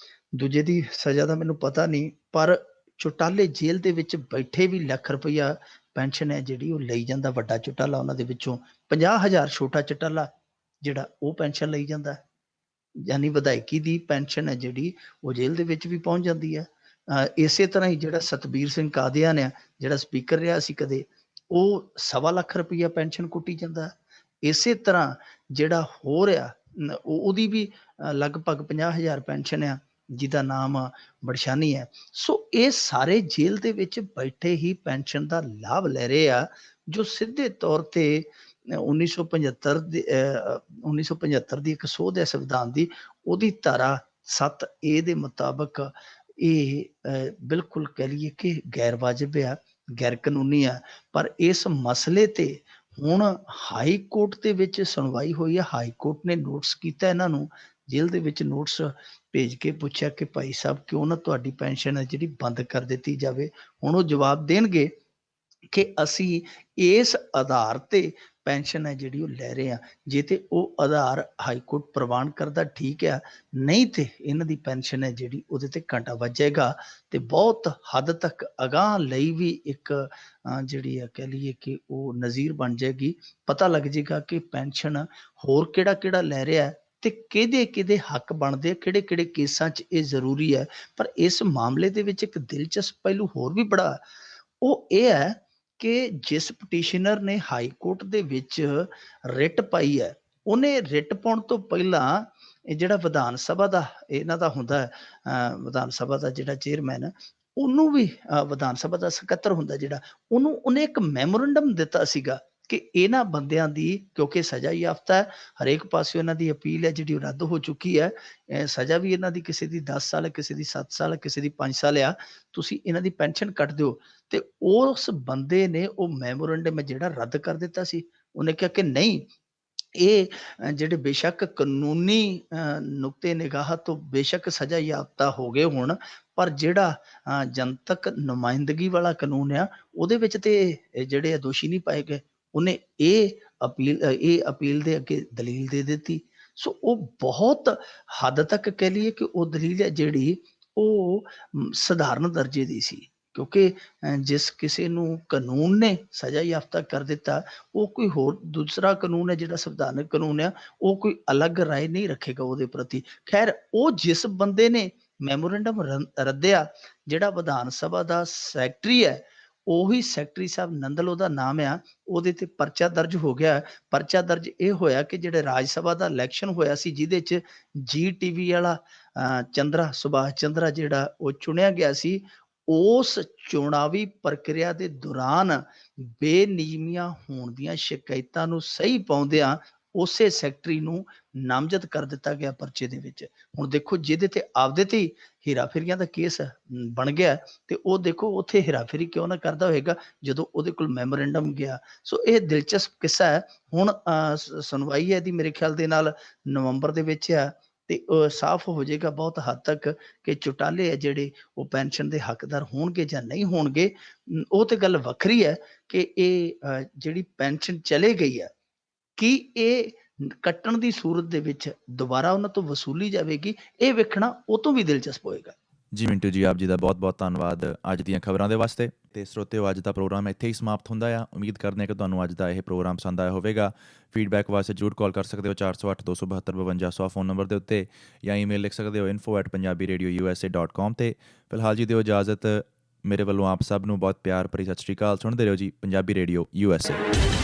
ਦੂਜੇ ਦੀ ਸਜ਼ਾ ਦਾ ਮੈਨੂੰ ਪਤਾ ਨਹੀਂ, ਪਰ ਚੁਟਾਲੇ ਜੇਲ੍ਹ ਦੇ ਵਿੱਚ ਬੈਠੇ ਵੀ ਲੱਖ ਰੁਪਈਆ ਪੈਨਸ਼ਨ ਹੈ ਜਿਹੜੀ ਉਹ ਲਈ ਜਾਂਦਾ। ਵੱਡਾ ਚੁਟਾਲਾ ਉਹਨਾਂ ਦੇ ਵਿੱਚੋਂ 50,000, ਛੋਟਾ ਚੁਟਾਲਾ ਜਿਹੜਾ ਉਹ ਪੈਨਸ਼ਨ ਲਈ ਜਾਂਦਾ। ਯਾਨੀ ਵਿਧਾਇਕੀ ਦੀ ਪੈਨਸ਼ਨ ਹੈ ਜਿਹੜੀ ਉਹ ਜੇਲ੍ਹ ਦੇ ਵਿੱਚ ਵੀ ਪਹੁੰਚ ਜਾਂਦੀ ਹੈ। ਇਸੇ ਤਰ੍ਹਾਂ ਹੀ ਜਿਹੜਾ ਸਤਬੀਰ ਸਿੰਘ ਕਾਦੀਆਨ ਆ, ਜਿਹੜਾ ਸਪੀਕਰ ਰਿਹਾ ਸੀ ਕਦੇ, ਉਹ 1.25 ਲੱਖ ਰੁਪਈਆ ਪੈਨਸ਼ਨ ਕੁੱਟੀ ਜਾਂਦਾ। ਇਸੇ ਤਰ੍ਹਾਂ ਜਿਹੜਾ ਹੋਰ ਆ ਉਹਦੀ ਵੀ ਲਗਭਗ 50,000 ਪੈਨਸ਼ਨ ਆ, ਜਿਹਦਾ ਨਾਮ ਬੜਸ਼ਾਨੀ ਹੈ। ਸੋ ਇਹ ਸਾਰੇ ਜੇਲ੍ਹ ਦੇ ਵਿੱਚ ਬੈਠੇ ਹੀ ਪੈਨਸ਼ਨ ਦਾ ਲਾਭ ਲੈ ਰਹੇ ਆ, ਜੋ ਸਿੱਧੇ ਤੌਰ ਤੇ 1975 ਦੀ ਇੱਕ ਸੋਧ ਹੈ ਸੰਵਿਧਾਨ ਦੀ, ਉਹਦੀ ਧਾਰਾ 7A ਦੇ ਮੁਤਾਬਕ ਇਹ ਬਿਲਕੁਲ ਕਹਿ ਲਈਏ ਕਿ ਗੈਰ ਵਾਜਬ ਆ, ਗੈਰ ਕਾਨੂੰਨੀ ਆ। ਪਰ ਇਸ ਮਸਲੇ ਤੇ ਹੁਣ ਹਾਈ ਕੋਰਟ ਦੇ ਵਿੱਚ ਸੁਣਵਾਈ ਹੋਈ ਹੈ। ਹਾਈ ਕੋਰਟ ਨੇ ਨੋਟਿਸ ਕੀਤਾ ਇਹਨਾਂ ਨੂੰ, ਜੇਲ੍ਹ ਦੇ ਵਿੱਚ ਨੋਟਿਸ ਭੇਜ ਕੇ ਪੁੱਛਿਆ ਕਿ ਭਾਈ ਸਾਹਿਬ ਕਿਉਂ ਨਾ ਤੁਹਾਡੀ ਪੈਨਸ਼ਨ ਹੈ ਜਿਹੜੀ ਬੰਦ ਕਰ ਦਿੱਤੀ ਜਾਵੇ। ਹੁਣ ਉਹ ਜਵਾਬ ਦੇਣਗੇ ਕਿ ਅਸੀਂ ਇਸ ਆਧਾਰ ਤੇ ਪੈਨਸ਼ਨ ਹੈ ਜਿਹੜੀ ਉਹ ਲੈ ਰਹੇ ਆ। ਜੇ ਤੇ ਉਹ ਆਧਾਰ ਹਾਈ ਕੋਰਟ ਪ੍ਰਵਾਨ ਕਰਦਾ ਠੀਕ ਆ, ਨਹੀਂ ਤੇ ਇਹਨਾਂ ਦੀ ਪੈਨਸ਼ਨ ਹੈ ਜਿਹੜੀ ਉਹਦੇ ਤੇ ਘਾਟਾ ਵੱਜੇਗਾ ਤੇ ਬਹੁਤ ਹੱਦ ਤੱਕ ਅਗਾਂਹ ਲਈ ਵੀ ਇੱਕ ਜਿਹੜੀ ਆ ਕਹਿ ਲਈਏ ਕਿ ਉਹ ਨਜ਼ੀਰ ਬਣ ਜਾਏਗੀ। ਪਤਾ ਲੱਗ ਜਾਏਗਾ ਕਿ ਪੈਨਸ਼ਨ ਹੋਰ ਕਿਹੜਾ ਲੈ ਰਿਹਾ ਤੇ ਕਿਹਦੇ ਹੱਕ ਬਣਦੇ ਆ, ਕਿਹੜੇ ਕੇਸਾਂ 'ਚ ਇਹ ਜ਼ਰੂਰੀ ਹੈ। ਪਰ ਇਸ ਮਾਮਲੇ ਦੇ ਵਿੱਚ ਇੱਕ ਦਿਲਚਸਪ ਪਹਿਲੂ ਹੋਰ ਵੀ ਬੜਾ, ਉਹ ਇਹ ਹੈ ਕਿ ਜਿਸ ਪਟੀਸ਼ਨਰ ਨੇ ਹਾਈ ਕੋਰਟ ਦੇ ਵਿੱਚ ਰਿਟ ਪਾਈ ਹੈ, ਉਹਨੇ ਰਿਟ ਪਾਉਣ ਤੋਂ ਪਹਿਲਾਂ ਇਹ ਜਿਹੜਾ ਵਿਧਾਨ ਸਭਾ ਦਾ ਇਹਨਾਂ ਦਾ ਹੁੰਦਾ ਹੈ, ਵਿਧਾਨ ਸਭਾ ਦਾ ਜਿਹੜਾ ਚੇਅਰਮੈਨ, ਉਹਨੂੰ ਵੀ ਵਿਧਾਨ ਸਭਾ ਦਾ ਸਕੱਤਰ ਹੁੰਦਾ ਜਿਹੜਾ, ਉਹਨੇ ਇੱਕ ਮੈਮੋਰੰਡਮ ਦਿੱਤਾ ਸੀਗਾ ਕਿ ਇਹਨਾਂ ਬੰਦਿਆਂ ਦੀ, ਕਿਉਂਕਿ ਸਜ਼ਾ ਯਾਫਤਾ ਹੈ, ਹਰੇਕ ਪਾਸਿਓਂ ਇਹਨਾਂ ਦੀ ਅਪੀਲ ਹੈ ਜਿਹੜੀ ਰੱਦ ਹੋ ਚੁੱਕੀ ਹੈ। ਸਜ਼ਾ ਵੀ ਇਹਨਾਂ ਦੀ ਕਿਸੇ ਦੀ 10 ਸਾਲ, ਕਿਸੇ ਦੀ 7 ਸਾਲ, ਕਿਸੇ ਦੀ 5 ਸਾਲ ਆ। ਤੁਸੀਂ ਇਹਨਾਂ ਦੀ ਪੈਨਸ਼ਨ ਕੱਟ ਦਿਓ। ਤੇ ਉਸ ਬੰਦੇ ਨੇ ਉਹ ਮੈਮੋਰੰਡਮ ਜਿਹੜਾ ਰੱਦ ਕਰ ਦਿੱਤਾ ਸੀ। ਉਹਨੇ ਕਿਹਾ ਕਿ ਨਹੀਂ, ਇਹ ਜਿਹੜੇ ਬੇਸ਼ੱਕ ਕਾਨੂੰਨੀ ਨੁਕਤੇ ਨਿਗਾਹ ਤੋਂ ਬੇਸ਼ੱਕ ਸਜ਼ਾ ਯਾਫਤਾ ਹੋ ਗਏ ਹੋਣ, ਪਰ ਜਿਹੜਾ ਜਨਤਕ ਨੁਮਾਇੰਦਗੀ ਵਾਲਾ ਕਾਨੂੰਨ ਆ, ਉਹਦੇ ਵਿੱਚ ਤੇ ਜਿਹੜੇ ਦੋਸ਼ੀ ਨਹੀਂ ਪਾਏ ਗਏ। ਉਹਨੇ ਇਹ ਅਪੀਲ ਦੇ ਅੱਗੇ ਦਲੀਲ ਦੇ ਦਿੱਤੀ। ਸੋ ਉਹ ਬਹੁਤ ਹੱਦ ਤੱਕ ਕਹਿ ਲਈਏ ਕਿ ਉਹ ਦਲੀਲ ਹੈ ਜਿਹੜੀ ਉਹ ਸਧਾਰਨ ਦਰਜੇ ਦੀ ਸੀ, ਕਿਉਂਕਿ ਜਿਸ ਕਿਸੇ ਨੂੰ ਕਾਨੂੰਨ ਨੇ ਸਜ਼ਾ ਯਾਫਤਾ ਕਰ ਦਿੱਤਾ, ਉਹ ਕੋਈ ਹੋਰ ਦੂਸਰਾ ਕਾਨੂੰਨ ਹੈ ਜਿਹੜਾ ਸੰਵਿਧਾਨਕ ਕਾਨੂੰਨ ਆ, ਉਹ ਕੋਈ ਅਲੱਗ ਰਾਏ ਨਹੀਂ ਰੱਖੇਗਾ ਉਹਦੇ ਪ੍ਰਤੀ। ਖੈਰ, ਉਹ ਜਿਸ ਬੰਦੇ ਨੇ ਮੈਮੋਰੰਡਮ ਰੱਦਿਆ, ਜਿਹੜਾ ਵਿਧਾਨ ਸਭਾ ਦਾ ਸੈਕਟਰੀ ਹੈ, ਉਹੀ ਸੈਕਟਰੀ ਸਾਹਿਬ ਨੰਦਲ ਉਹਦਾ ਨਾਮ ਆ, ਉਹਦੇ ਤੇ ਪਰਚਾ ਦਰਜ ਹੋ ਗਿਆ। ਪਰਚਾ ਦਰਜ ਇਹ ਹੋਇਆ ਕਿ ਜਿਹੜੇ ਰਾਜ ਸਭਾ ਦਾ ਇਲੈਕਸ਼ਨ ਹੋਇਆ ਸੀ, ਜਿਹਦੇ 'ਚ GTV ਵਾਲਾ ਸੁਭਾਸ਼ ਚੰਦਰਾ ਜਿਹੜਾ ਉਹ ਚੁਣਿਆ ਗਿਆ ਸੀ, ਉਸ ਚੋਣਾਵੀ ਪ੍ਰਕਿਰਿਆ ਦੇ ਦੌਰਾਨ ਬੇਨਿਯਮੀਆਂ ਹੋਣ ਦੀਆਂ ਸ਼ਿਕਾਇਤਾਂ ਨੂੰ ਸਹੀ ਪਾਉਂਦਿਆਂ ਉਸੇ ਸੈਕਟਰੀ ਨੂੰ ਨਾਮਜ਼ਦ ਕਰ ਦਿੱਤਾ ਗਿਆ ਪਰਚੇ ਦੇ ਵਿੱਚ। ਹੁਣ ਦੇਖੋ, ਜਿਹਦੇ ਤੇ ਆਪਦੇ ਤੇ ਹੀ ਹੇਰਾਫੇਰੀਆਂ ਦਾ ਕੇਸ ਬਣ ਗਿਆ, ਤੇ ਉਹ ਦੇਖੋ ਉੱਥੇ ਹੇਰਾਫੇਰੀ ਕਿਉਂ ਨਾ ਕਰਦਾ ਹੋਏਗਾ ਜਦੋਂ ਉਹਦੇ ਕੋਲ ਮੈਮੋਰੰਡਮ ਗਿਆ। ਸੋ ਇਹ ਦਿਲਚਸਪ ਕਿੱਸਾ ਹੈ। ਹੁਣ ਸੁਣਵਾਈ ਹੈ ਇਹਦੀ ਮੇਰੇ ਖਿਆਲ ਦੇ ਨਾਲ ਨਵੰਬਰ ਦੇ ਵਿੱਚ ਆ, ਤੇ ਸਾਫ਼ ਹੋ ਜਾਏਗਾ ਬਹੁਤ ਹੱਦ ਤੱਕ ਕਿ ਚੁਟਾਲੇ ਆ ਜਿਹੜੇ ਉਹ ਪੈਨਸ਼ਨ ਦੇ ਹੱਕਦਾਰ ਹੋਣਗੇ ਜਾਂ ਨਹੀਂ ਹੋਣਗੇ। ਉਹ ਤੇ ਗੱਲ ਵੱਖਰੀ ਹੈ ਕਿ ਇਹ ਜਿਹੜੀ ਪੈਨਸ਼ਨ ਚਲੇ ਗਈ ਹੈ, ਕੀ ਇਹ ਕੱਟਣ ਦੀ ਸੂਰਤ ਦੇ ਵਿੱਚ ਦੁਬਾਰਾ ਉਹਨਾਂ ਤੋਂ ਵਸੂਲੀ ਜਾਵੇਗੀ? ਇਹ ਵੇਖਣਾ ਉਹ ਤੋਂ ਵੀ ਦਿਲਚਸਪ ਹੋਏਗਾ। ਜੀ ਮਿੰਟੂ ਜੀ, ਆਪ ਜੀ ਦਾ ਬਹੁਤ ਧੰਨਵਾਦ ਅੱਜ ਦੀਆਂ ਖਬਰਾਂ ਦੇ ਵਾਸਤੇ। ਤੇ ਸਰੋਤਿਓ, ਅੱਜ ਦਾ ਪ੍ਰੋਗਰਾਮ ਇੱਥੇ ਹੀ ਸਮਾਪਤ ਹੁੰਦਾ ਆ। ਉਮੀਦ ਕਰਦੇ ਹਾਂ ਕਿ ਤੁਹਾਨੂੰ ਅੱਜ ਦਾ ਇਹ ਪ੍ਰੋਗਰਾਮ ਪਸੰਦ ਆਇਆ ਹੋਵੇਗਾ। ਫੀਡਬੈਕ ਵਾਸਤੇ ਜ਼ਰੂਰ ਕਾਲ ਕਰ ਸਕਦੇ ਹੋ 408-272-5200 ਫੋਨ ਨੰਬਰ ਦੇ ਉੱਤੇ, ਜਾਂ ਈਮੇਲ ਲਿਖ ਸਕਦੇ ਹੋ info@punjabiradiousa.com ਤੇ। ਫਿਲਹਾਲ ਜੀ ਦਿਓ ਇਜਾਜ਼ਤ। ਮੇਰੇ ਵੱਲੋਂ ਆਪ ਸਭ ਨੂੰ ਬਹੁਤ ਪਿਆਰ ਭਰੀ ਸਤਿ ਸ਼੍ਰੀ ਅਕਾਲ। ਸੁਣਦੇ ਰਹੋ ਜੀ ਪੰਜਾਬੀ ਰੇਡੀਓ USA।